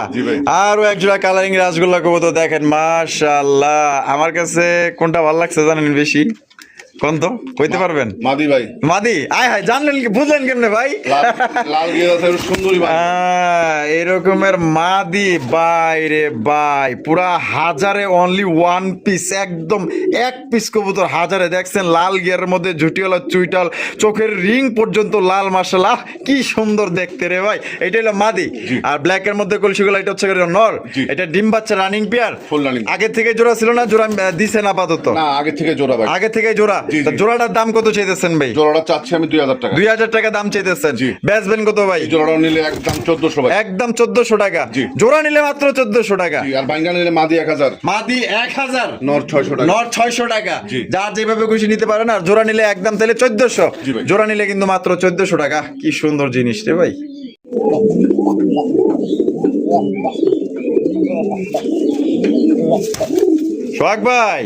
আরো এক জোড়া কালারিং রাসগোল্লা কবুতর দেখেন মাশাআল্লাহ। আমার কাছে কোনটা ভালো লাগছে জানেন বেশি? কোন তো কইতে পারবেন? মাদি ভাই। মাদি? আয় হায়, জানলেন কি, বুঝলেন কেমনে ভাই? লাল গিয়ে আছে সুন্দরী ভাই। এরকমের মাদি ভাই রে ভাই, পুরা হাজারে অনলি ওয়ান পিস, একদম এক পিস কবুতর হাজারে। দেখছেন লাল গিয়ারের মধ্যে ঝুটিওয়ালা চুইটাল, চোখের রিং পর্যন্ত লাল, মাশাআল্লাহ কি সুন্দর দেখতে রে ভাই। এটা হলো মাদি। আর ব্ল্যাক এর মধ্যে কলসিগুলো, এটা হচ্ছে নর। এটা ডিম বাচ্চা রানিং পেয়ার, ফুল রানিং। আগে থেকে জোড়া ছিল না? জোড়া দিছেন আপাতত? না, আগে থেকে জোড়া ভাই। আগে থেকে জোড়া। জোড়াটার দাম কত চাইতেছেন ভাই? জোড়াটা চাচ্ছি আমি 2000 টাকা। 2000 টাকা দাম চাইতেছেন। বেচবেন কত ভাই? জোড়াটা নিলে একদম 1400 ভাই। একদম 1400 টাকা। জোড়া নিলে মাত্র 1400 টাকা। আর বাইঙ্গা নিলে মাদি 1000। মাদি 1000, নর 600 টাকা। নর 600 টাকা। যার যেভাবে খুশি নিতে পারেন। আর জোড়া নিলে একদম তাহলে 1400। জোড়া নিলে কিন্তু মাত্র 1400 টাকা। কি সুন্দর জিনিস রে ভাই। সোহাগ ভাই,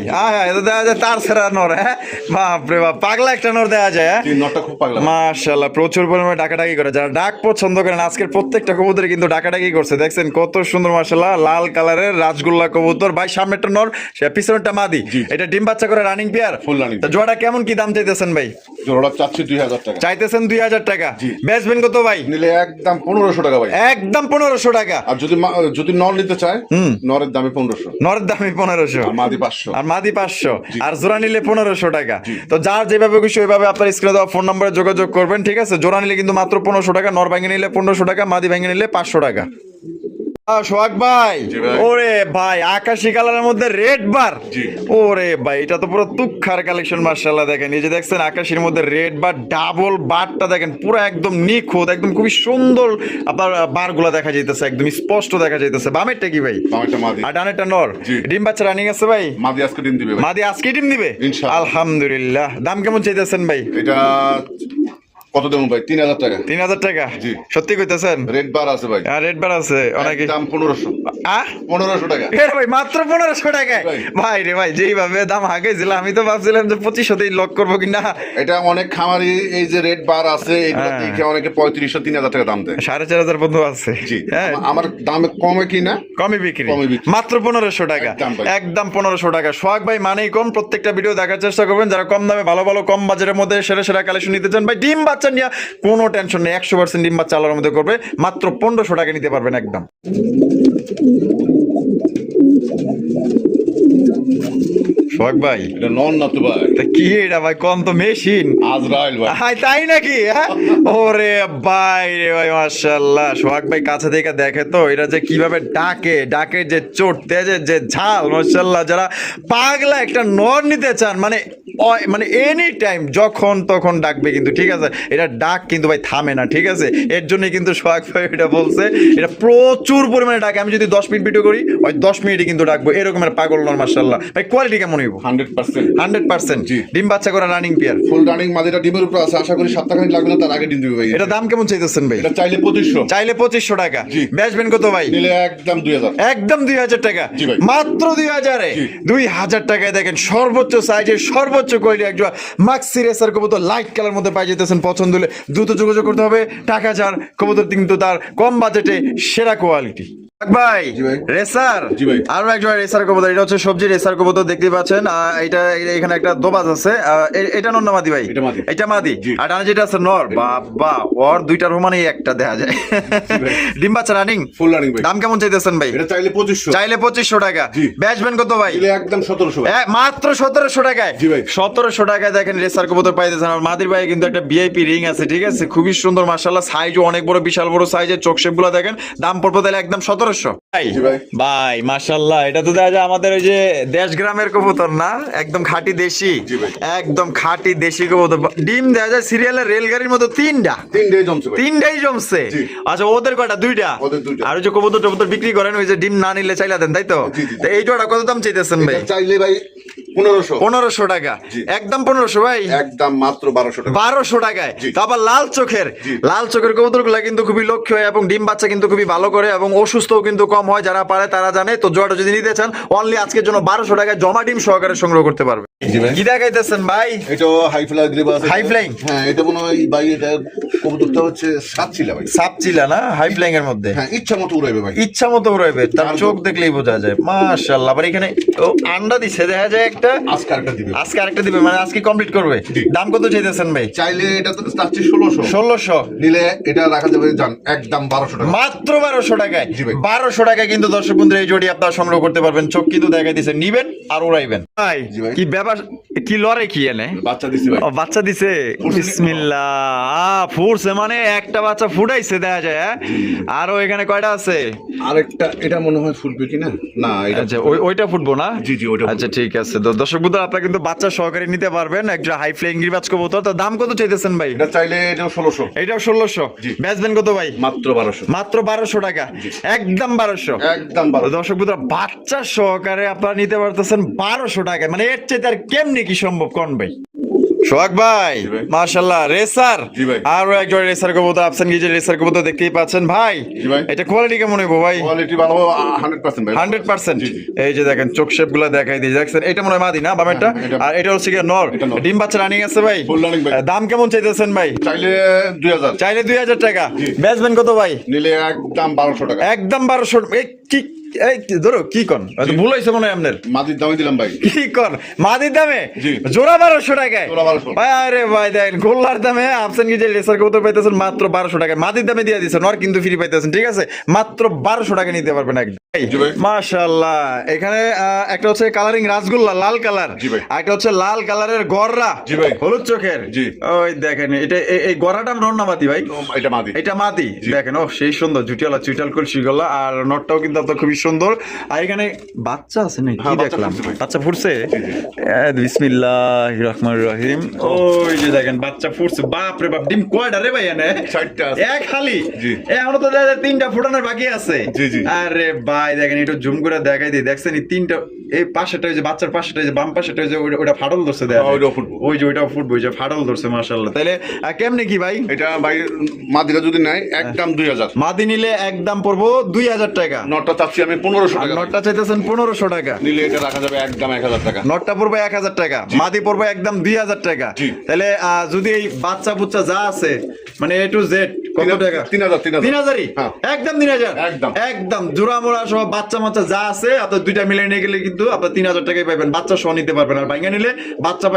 এটা দেখা যায় তার সেরা নর। হ্যাঁ, বাপরে বাপ, পাগলা একটা নর দেখা যায়। নরটা খুব পাগলা মাশাআল্লাহ, প্রচুর পরিমাণে ডাকাডাকি করে। যারা ডাক পছন্দ করেন, আজকের প্রত্যেকটা কবুতরে কিন্তু ডাকাডাকি করছে। দেখছেন কত সুন্দর, মাশাআল্লাহ, লাল কালারের রাজগোল্লা কবুতর ভাই। সামনে একটা নর, সে পিছনেরটা মাদি। এটা ডিম বাচ্চা করে রানিং পেয়ার, ফুল রানিং। তো জোড়া কেমন কি দাম চাইতেছেন ভাই? জোড়াটা চাচ্ছি 2000 টাকা। চাইতেছেন 2000 টাকা। বেচবেন কত ভাই? নিলে একদম 1500 টাকা ভাই। একদম 1500 টাকা। আর যদি নর নিতে চায়, নরের দামে 1500। নরের দামে 1500। আর মাদি 500। আর মাদি 500। আর জোড়া নিলে 1500 টাকা। তো যার যেভাবে খুশি ওইভাবে আপনার স্ক্রিনে দেওয়া ফোন নম্বরে যোগাযোগ করবেন, ঠিক আছে? জোড়া নিলে কিন্তু মাত্র 1500 টাকা, নর ভাঙে নিলে 1500 টাকা, মাদি ভাঙে নিলে 500 টাকা। সোহাগ ভাই, ওরে ভাই, আকাশি কালারের মধ্যে রেড বার। ওরে ভাই, এটা তো পুরো তুখার কালেকশন। মাশাআল্লাহ, দেখেন এই যে দেখছেন আকাশির মধ্যে রেড বার, ডাবল বারটা দেখেন পুরো একদম নিখুঁত, একদম খুবই সুন্দর। আপনার বারগুলা দেখা যাইতেছে, একদম স্পষ্ট দেখা যাইতেছে। বামেরটা কি ভাই? বামেরটা মাদি। আর ডানেরটা নর। ডিম বাচ্চা রানিং আছে ভাই? মাদি আজকে ডিম দিবে ভাই। মাদি আজকে ডিম দিবে ইনশাআল্লাহ। আলহামদুলিল্লাহ। দাম কেমন চাইতেছেন ভাই? এটা কত দেবো ভাই? 3000 টাকা। 3000 টাকা? জি। সত্যি কইতেছেন? রেড বার আছে ভাই। আর রেড বার আছে অনেকে। দাম 1500। 1500 টাকা। ভাই মাত্র 1500 টাকায়? ভাই রে ভাই, যেইভাবে দাম আগাইছিল আমি তো ভাবছিলাম যে 2500তেই লক করবো কিনা। এটা অনেক খামারি এই যে রেড বার আছে, এগুলো দেখে অনেকে 3500 3000 টাকা দাম দেয়। 4500 বন্ধু আছে। জি। হ্যাঁ, আমার দামে কমে কিনা? কমই বিক্রি। মাত্র 1500 টাকা। একদম 1500 টাকা। সোহাগ ভাই মানেই কম। প্রত্যেকটা ভিডিও দেখার চেষ্টা করবেন। যারা কম দামে ভালো ভালো কম বাজেটের মধ্যে সেরা সেরা কালেকশন নিতে চান ভাই, ডিম বাচ্চা নিয়ে কোনো টেনশন নেই। 100% ডিম বাচ্চা আলার মধ্যে করবে। মাত্র 1500 টাকা নিতে পারবেন একদম। সোহাগ ভাই, এটা নন না তো ভাই? কি এটা ভাই? কোন তো মেশিন আজরাইল ভাই। হাই, তাই নাকি? ওরে ভাই রে ভাই, মাশাআল্লাহ। সোহাগ ভাই কাছে থেকে দেখে তো এটা যে কিভাবে ডাকে, ডাকে যে চোট, তেজের যে ঝাল, মাশাআল্লাহ। যারা পাগলা একটা নর নিতে চান, মানে এনি টাইম যখন তখন ডাকবে কিন্তু, ঠিক আছে? এটা ডাক কিন্তু ভাই থামে না, ঠিক আছে? এর জন্য কিন্তু সোহাগ ভাই এটা বলছে, এটা প্রচুর পরিমাণে ডাকে। আমি যদি 10 মিনিট ভিডিও করি, ওই 10 মিনিটই কিন্তু ডাকবো। এরকমের পাগল নর, মাশাআল্লাহ। ভাই কোয়ালিটি কেমন হইব? 100%। 100%। ডিম বাচ্চা করে রানিং পেয়ার, ফুল রানিং। মাদিটা ডিমের উপর আছে, আশা করি সপ্তাহখানেক লাগবে না, তার আগে ডিম দিবে ভাই। এটা দাম কেমন চাইতেছেন ভাই? এটা চাইলে 2500। চাইলে 2500 টাকা। বেচবেন কত ভাই? নিলে একদম 2000। একদম 2000 টাকা। জি ভাই। মাত্র 2000 এ 2000 টাকায় দেখেন সর্বোচ্চ সাইজের সর্বোচ্চ কোয়ালিটি একজন মাক্সি রেসার কবুতর লাইট কালার মধ্যে পাই যেতেছেন। পছন্দ হলে দ্রুত যোগাযোগ করতে হবে। টাকা যার কবুতর কিন্তু তার কম বাজেটে সেরা কোয়ালিটি। ভাই রেসার, আরো একজন রেসার কবুতর, এটা হচ্ছে সবজি রেসার কবুতর, দেখতে পাচ্ছেন। এটা এখানে একটা দোবাজ আছে। এটা নর না মাদি ভাই? এটা মাদি। আর ডানে যেটা আছে নর। বাবা, ওর দুইটার সমানে একটা দেখা যায়। ডিম বাচ্চা রানিং, ফুল রানিং ভাই। দাম কেমন চাইতেছেন ভাই? এটা চাইলে 2500। চাইলে 2500 টাকা। বেচবেন কত ভাই? একদম 1700 ভাই। মাত্র 1700 টাকায়। জি ভাই। 1700 টাকায় দেখেন রেসার কবুতর পাইতেছেন। আর মাদির ভাই কিন্তু একটা ভিআইপি রিং আছে, ঠিক আছে? খুবই সুন্দর, মাশাআল্লাহ। সাইজও অনেক বড়, বিশাল বড় সাইজের। চোখ শেপ গুলো দেখেন। দাম পড়বে তাহলে একদম 1700। ভাই মাশাআল্লাহ, এটা তো দেখা যায় আমাদের ওই যে দেশ গ্রামের কবুতর না, একদম খাঁটি দেশি, একদম খাঁটি দেশি কবুতর। ডিম দেখা যায় সিরিয়ালের রেলগাড়ির মতো তিনটাই জমছে। আচ্ছা, ওদের কয়টা? দুইটা। আর ওই যে কবুতর বিক্রি করেন, ওই যে ডিম না নিলে চাইলা দেন, তাই তো? এই জোড়া কত দাম চাইতেছেন ভাই? চাইলে ভাই 1500 টাকা। একদম 1500 ভাই। একদম মাত্র 1200 টাকা। 1200 টাকায়। তো আবার লাল চোখের কবুতর গুলা কিন্তু খুবই লক্ষ্য হয় এবং ডিম বাচ্চা কিন্তু খুবই ভালো করে এবং অসুস্থও কিন্তু কম হয়। যারা পারে তারা জানে। তো জোড়াটা যদি নিতে চান, অনলি আজকের জন্য 1200 টাকায় জমা ডিম সহকারে সংগ্রহ করতে পারবে। জি ভাই। কি দেখাইতেছেন ভাই? এটা হাই ফ্লাই গ্রেভ আছে। High flying? হ্যাঁ, এটা মনে হয় ভাই, এটা কবুতরটা হচ্ছে সাতচিলা ভাই। সাপচিলা না? হাই ফ্লাইং এর মধ্যে হ্যাঁ, ইচ্ছা মতো উড়াইবে ভাই। ইচ্ছা মতো উড়াইবে, তার চোখ দেখলেই বোঝা যায়। মাশাআল্লাহ। আবার এখানে ও আন্ডা দিছে, দেখা যায় একটা। আজকে আরেকটা দিবে। আজকে আরেকটা দিবে, মানে আজকে কমপ্লিট করবে। দাম কত চাইতেছেন ভাই? চাইলে এটা তো চাচ্ছি 1600। 1600 নিলে এটা রাখা যাবে জান একদম 1200 টাকা। মাত্র 1200 টাকায়। জি ভাই। 1200 টাকায় কিন্তু দর্শক বন্ধুরা এই জোড়ি আপনারা সংগ্রহ করতে পারবেন। চোখ কিন্তু দেখাই দিছে, নিবেন আর উড়াইবেন। ভাই জি ভাই। কি ব্যাপার, কি লড়ে কি এনে? বাচ্চা দিছি ভাই। ও বাচ্চা দিছে, বিসমিল্লাহ। ফুটছে মানে একটা বাচ্চা ফুটাইছে দেখা যায়। হ্যাঁ, আরো এখানে কয়টা আছে? আরেকটা, এটা মনে হয় ফুলবে কিনা না, এটা আচ্ছা ওইটা ফুটবো না? জি জি, ওইটা আচ্ছা ঠিক আছে। তো দর্শক বন্ধুরা আপনারা কিন্তু বাচ্চা সহকারে নিতে পারবেন একটা হাই ফ্লাইং গিরিবাজ কবুতর। তো দাম কত চাইতেছেন ভাই? এটা চাইলে এটাও 1600। এটাও 1600। জি। বেচবেন কত ভাই? মাত্র 1200। মাত্র 1200 টাকা, একদম 1200। একদম তো 1200। দর্শক বন্ধুরা বাচ্চা সহকারে আপনারা নিতে পারতেছেন 1200 টাকায়, মানে এর চেয়ে তার কেমনি কি সম্ভব কোন ভাই? সোহাগ ভাই জি ভাই। মাশাআল্লাহ, রেসার। জি ভাই। আরো একজন রেসার কবুতর, আফসান গিজের রেসার কবুতর দেখতেই পাচ্ছেন ভাই। জি ভাই। এটা কোয়ালিটি কেমন হইব ভাই? কোয়ালিটি ভালো 100% ভাই। 100%। জি, জি। এই যে দেখেন চোখ শেপ গুলা দেখাই দিয়ে দেখছেন, এটা মনে হয় মাদি না বামেরটা? হ্যাঁ, এটা- আর এটা হচ্ছে কি নর? এটা নর। ডিম বাচ্চা রানিং আছে ভাই? Full running ভাই। দাম কেমন চাইতেছেন ভাই? চাইলে 2000। চাইলে 2000 টাকা। জি। বেচবেন কত ভাই? নিলে একদম 1200 টাকা। একদম 1200। এই ধরো কি কন, হয়তো ভুল হয়েছে মনে হয় আপনার। মাদির দামই দিলাম ভাই। কি কর মাদির দামে? জি। জোড়া 1200 টাকায়। জোড়া 1200। ভাই আরে ভাই দেখেন গোল্লার দামে আফসান কি যে লেসার কবুতর পাইতেছেন মাত্র 1200 টাকায়। মাদির দামে দিয়ে দিচ্ছেন, আর কিন্তু ফ্রি পাইতেছেন। ঠিক আছে, মাত্র 1200 টাকা নিতে পারবেন একদম। জি ভাই। মাশাআল্লাহ। এখানে একটা হচ্ছে কালারিং রাসগোল্লা লাল কালার, জি ভাই। আর একটা হচ্ছে লাল কালারের গররা, জি ভাই। হলুদ চোখের। জি। ওই দেখেন এটা এই গররাটা নর না মাদি ভাই? এটা মাদি। এটা মাদি। দেখেন ও সেই সুন্দর জুটিয়ালা চুইটাল কলসি গলা, আর নটটাও কিন্তু আপনার খুবই সুন্দর। আর এখানে বাচ্চা আছে নাকি? হ্যাঁ, কি বাচ্চা দেখলাম? ফুটছে ভাই। বাচ্চা ফুটছে। বিসমিল্লাহির রহমানির রহিম। ওই যে দেখেন বাচ্চা ফুটছে। বাপ রে বাপ, ডিম কয়টা রে ভাই এনে? 4টা আছে। এক খালি? জি। এখনো তো দেখা যায় 3টা ফুটানোর বাকি আছে। জি, জি। আরে ভাই দেখেন একটু জুম করে দেখাই দিই, দেখছেন এই 3টা, এই পাশেটা ওই যে বাচ্চার পাশেটা, ওই যে বাম পাশেটা ওই যে ওটা ফাটল ধরছে দেখা যায়। ওইটাও ফুটবো। ওই যে ওইটাও ফুটবো, ওই যে ফাটল ধরছে। মাশাআল্লাহ। তাহলে কেমনে কি ভাই? এটা ভাই মাদিরা যদি নেয় একদম 2000। মাদি নিলে একদম পড়বো 2000 টাকা। নটটা চাচ্ছি আমি 1500 আর টাকা। নটটা চাইতেছেন 1500 টাকা। নিলে এটা রাখা যাবে একদম 1000 টাকা। নটটা পড়বে 1000 টাকা, মাদি পড়বে একদম 2000 টাকা। জি। তাহলে যদি এই বাচ্চা বুচ্চা যা আছে মানে এ টু জেড কত টাকা? 3000। 3000ই? হ্যাঁ। একদম 3000। একদম। একদম জোড়া মোড়া সব বাচ্চা মাচ্চা যা আছে আপনার দুইটা মিলে নিয়ে গেলে কিন্তু আপনার 3000 টাকায় পাইবেন, বাচ্চা সহ নিতে পারবেন। আর ভাইঙ্গা নিলে বাচ্চা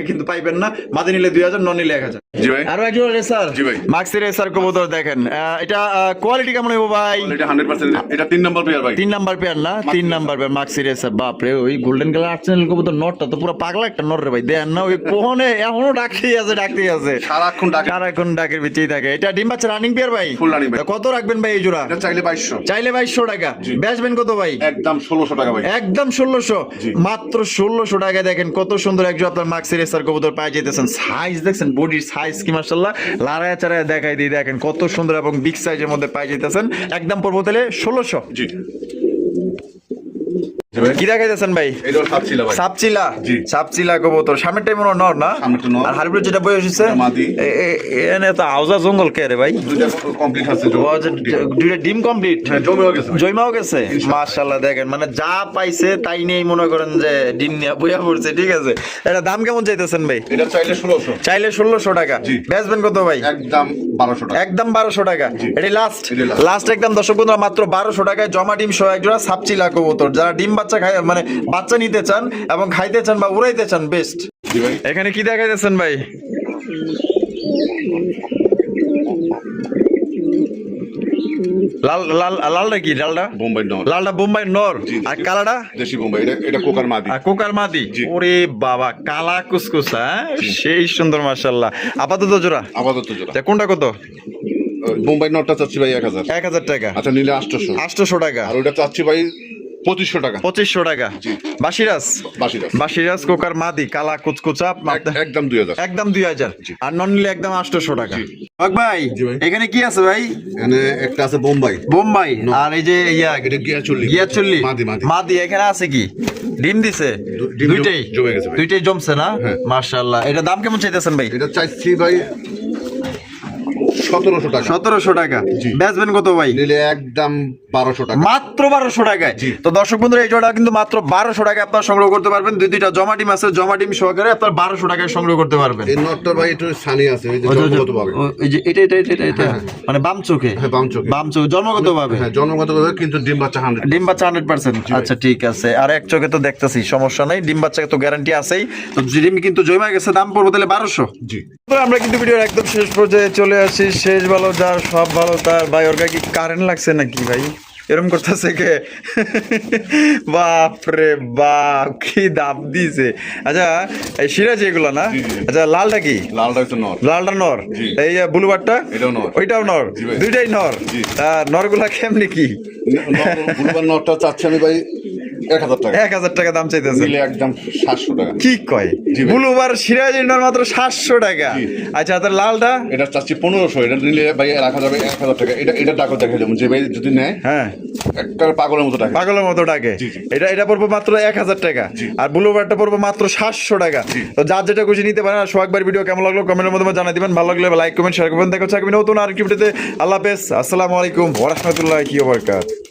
কিন্তু পাইবেন না। মাদি নিলে 2000, নন নিলে 1000। জি ভাই। আরো একজন রেসার। জি ভাই। মাক্সি রেসার কবুতর দেখেন, এটা কোয়ালিটি কেমন হইব ভাই? এটা 100%। এটা 3 নাম্বার পেয়ার ভাই। 3 নাম্বার পেয়ার না? 3 নাম্বার পেয়ার মাক্সি রেসার। বাপরে ওই গোল্ডেন কালার আর্সেনাল কবুতর নটটা তো পুরো পাগলা একটা নর রে ভাই। দেন না ওই কোহনে এখনো ডাকতেই আছে। সারাক্ষণ ডাকে। সারাক্ষণ ডাকের ভিতরেই থাকে। এটা ডিম বাচ্চা রানিং পেয়ার ভাই? Full running ভাই। তা কত রাখবেন ভাই এই জোড়া? এটা চাইলে 2200। চাইলে 2200 টাকা। জি। বেচবেন কত ভাই? একদম 1600 টাকা ভাই। একদম 1600। জি। মাত্র 1600 টাকায় দেখেন কত সুন্দর একজন আপনার মাক্সি রেসার কবুতর পাই যেতেছেন। সাইজ দেখছেন, বডির সাইজ কি মাশাআল্লাহ, লাড়ায় চাড়ায় দেখাই দিই। দেখেন কত সুন্দর এবং বিগ সাইজের মধ্যে পাই যেতেছেন। একদম পড়বো তাহলে 1600। জি। জি ভাই। কি দেখাইতেছেন ভাই? এটাও সাতচিলা ভাই। সাপচিলা? জি। সাপচিলা কবুতর সামনেরটাই মনে হয় নর না? সামনেরটা নর। আর হাইব্রিড যেটা বয়স হচ্ছে এটা মাদি। এনে তো আউজা জঙ্গল কে রে ভাই? দুইটা কমপ্লিট আছে। ও যে দুইটা ডিম কমপ্লিট? হ্যাঁ, জমেও গেছে ভাই। জয়মাও গেছে। মাশাআল্লাহ। দেখেন মানে যা পাইছে তাই নিয়েই মনে করেন যে ডিম নিয়ে বইয়া পড়ছে। ঠিক আছে, এটা দাম কেমন চাইতেছেন ভাই? এটা চাইলে 1600। চাইলে 1600 টাকা। জি। বেচবেন কত ভাই? একদম 1200 টাকা। একদম 1200 টাকা। এটাই লাস্ট? এটাই last। লাস্ট একদম দর্শক বন্ধুরা মাত্র 1200 টাকায় জমা ডিম সহ এক জোড়া সাপচিলা কবুতর। যারা ডিম বাচ্চা খায় মানে বাচ্চা নিতে চান এবং খাইতে চান বা উড়াইতে চান, বেস্ট। জি ভাই। এখানে কি দেখাইতেছেন ভাই? লাল লাল লালটা কি? লালটা বোম্বাই নর। লালটা বোম্বাই নর। জি, জি। আর কালাটা? দেশি বোম্বাই। এটা কোকার মাদি। আর কোকার মাদি। জি। ওরে বাবা, কালা কুসকুসা, সেই সুন্দর মাশাআল্লাহ। আপাতত জোড়া? আপাতত জোড়া। তা কোনটা কত? বোম্বাই নটটা চাচ্ছি ভাই 1000। 1000 টাকা। আচ্ছা, নিলে 800। 800 টাকা। আর ওটা চাচ্ছি ভাই 2500 টাকা। 2500 টাকা। জি। বাসিরাস? বাসিরা। বাসিরাস কোকার মাদি কালা কুচকুচা একদম 2000। একদম 2000। আর নন নিলে একদম 800 টাকা। জি। হক ভাই, জি ভাই। এখানে কি আছে ভাই? এখানে একটা আছে বোম্বাই। বোম্বাই। আর এই যে এটা গিয়া চল্লি। গিয়াচল্লি মাদি। মাদি। এখানে আছে কি? ডিম দিছে? ডিম দুইটাই জমে গেছে ভাই। দুইটাই জমছে না? হ্যাঁ। মাশাআল্লাহ। এটা দাম কেমন চাইতেছেন ভাই? এটা চাইছি ভাই 1700 টাকা। 1700 টাকা। বেচবেন কত ভাই? নিলে একদম 1200 টাকা। মাত্র 1200 টাকায়। তো দর্শক বন্ধুরা এই জোড়া কিন্তু মাত্র 1200 টাকায় আপনারা সংগ্রহ করতে পারবেন। দুইটা জমা ডিম আছে, জমা ডিম সহকারে আপনারা 1200 টাকায় সংগ্রহ করতে পারবেন। এই নটটা ভাই একটু সানি আছে, এই যে জন্মগতভাবে। এই যে এটা মানে বাম চোখে। হ্যাঁ, বাম চোখে। বাম চোখে জন্মগতভাবে। হ্যাঁ, জন্মগতভাবে, কিন্তু ডিম বাচ্চা 100। ডিম বাচ্চা 100%। আচ্ছা ঠিক আছে। আর এক চোখে তো দেখতেছি সমস্যা নাই, ডিম বাচ্চা তো গ্যারান্টি আছেই। তো ডিম কিন্তু জমা গেছে, দাম পড়বে তাহলে 1200। জি। তো আমরা কিন্তু ভিডিওর একদম শেষ পর্যায়ে চলে আসি। শেষ ভালো যার সব ভালো তার। ভাই ওর গায়ে কি কারেন্ট লাগছে নাকি ভাই? এরকম করতেছে কে? বাপ রে বাপ, কি দাম দিছে। আচ্ছা এই সিরাজ এগুলো না? আচ্ছা লালটা কি? লালটা হচ্ছে নর। লালটা নর। এই ব্লুবারটা এটাও নর। ওইটাও নর। দুইটাই নর। নরগুলা কেমনি কি? ব্লুবার নরটা চাচ্ছি আমি ভাই 1000 টাকা। 1000 টাকা দাম চাইতেছে। নিলে একদম 700 টাকা। কি কয়? ব্লুবার সিরাজের নর মাত্র 700 টাকা। আচ্ছা তার লালটা? এটা চাচ্ছি 1500। এটা নিলে ভাই রাখা যাবে 1000 টাকা। এটা ডাকো দেখা যাবে যে ভাই যদি নেয়, হ্যাঁ একটা পাগলের মতো টাকা। পাগলের মতো টাকা। এটা পড়বো মাত্র 1000 টাকা। আর ব্লুবারটা পড়বো মাত্র 700 টাকা। তো যার যেটা খুশি নিতে পারেন। আর সোহাগবার ভিডিও কেমন লাগলো কমেন্টের মাধ্যমে জানাই দিবেন। ভালো লাগলে লাইক কমেন্ট শেয়ার করবেন। দেখা হচ্ছে নতুন আর কি ভিডিওতে। আল্লাহ হাফেজ। আসসালামু আলাইকুম ওয়া রাহমাতুল্লাহি ওয়া বারাকাতুহু।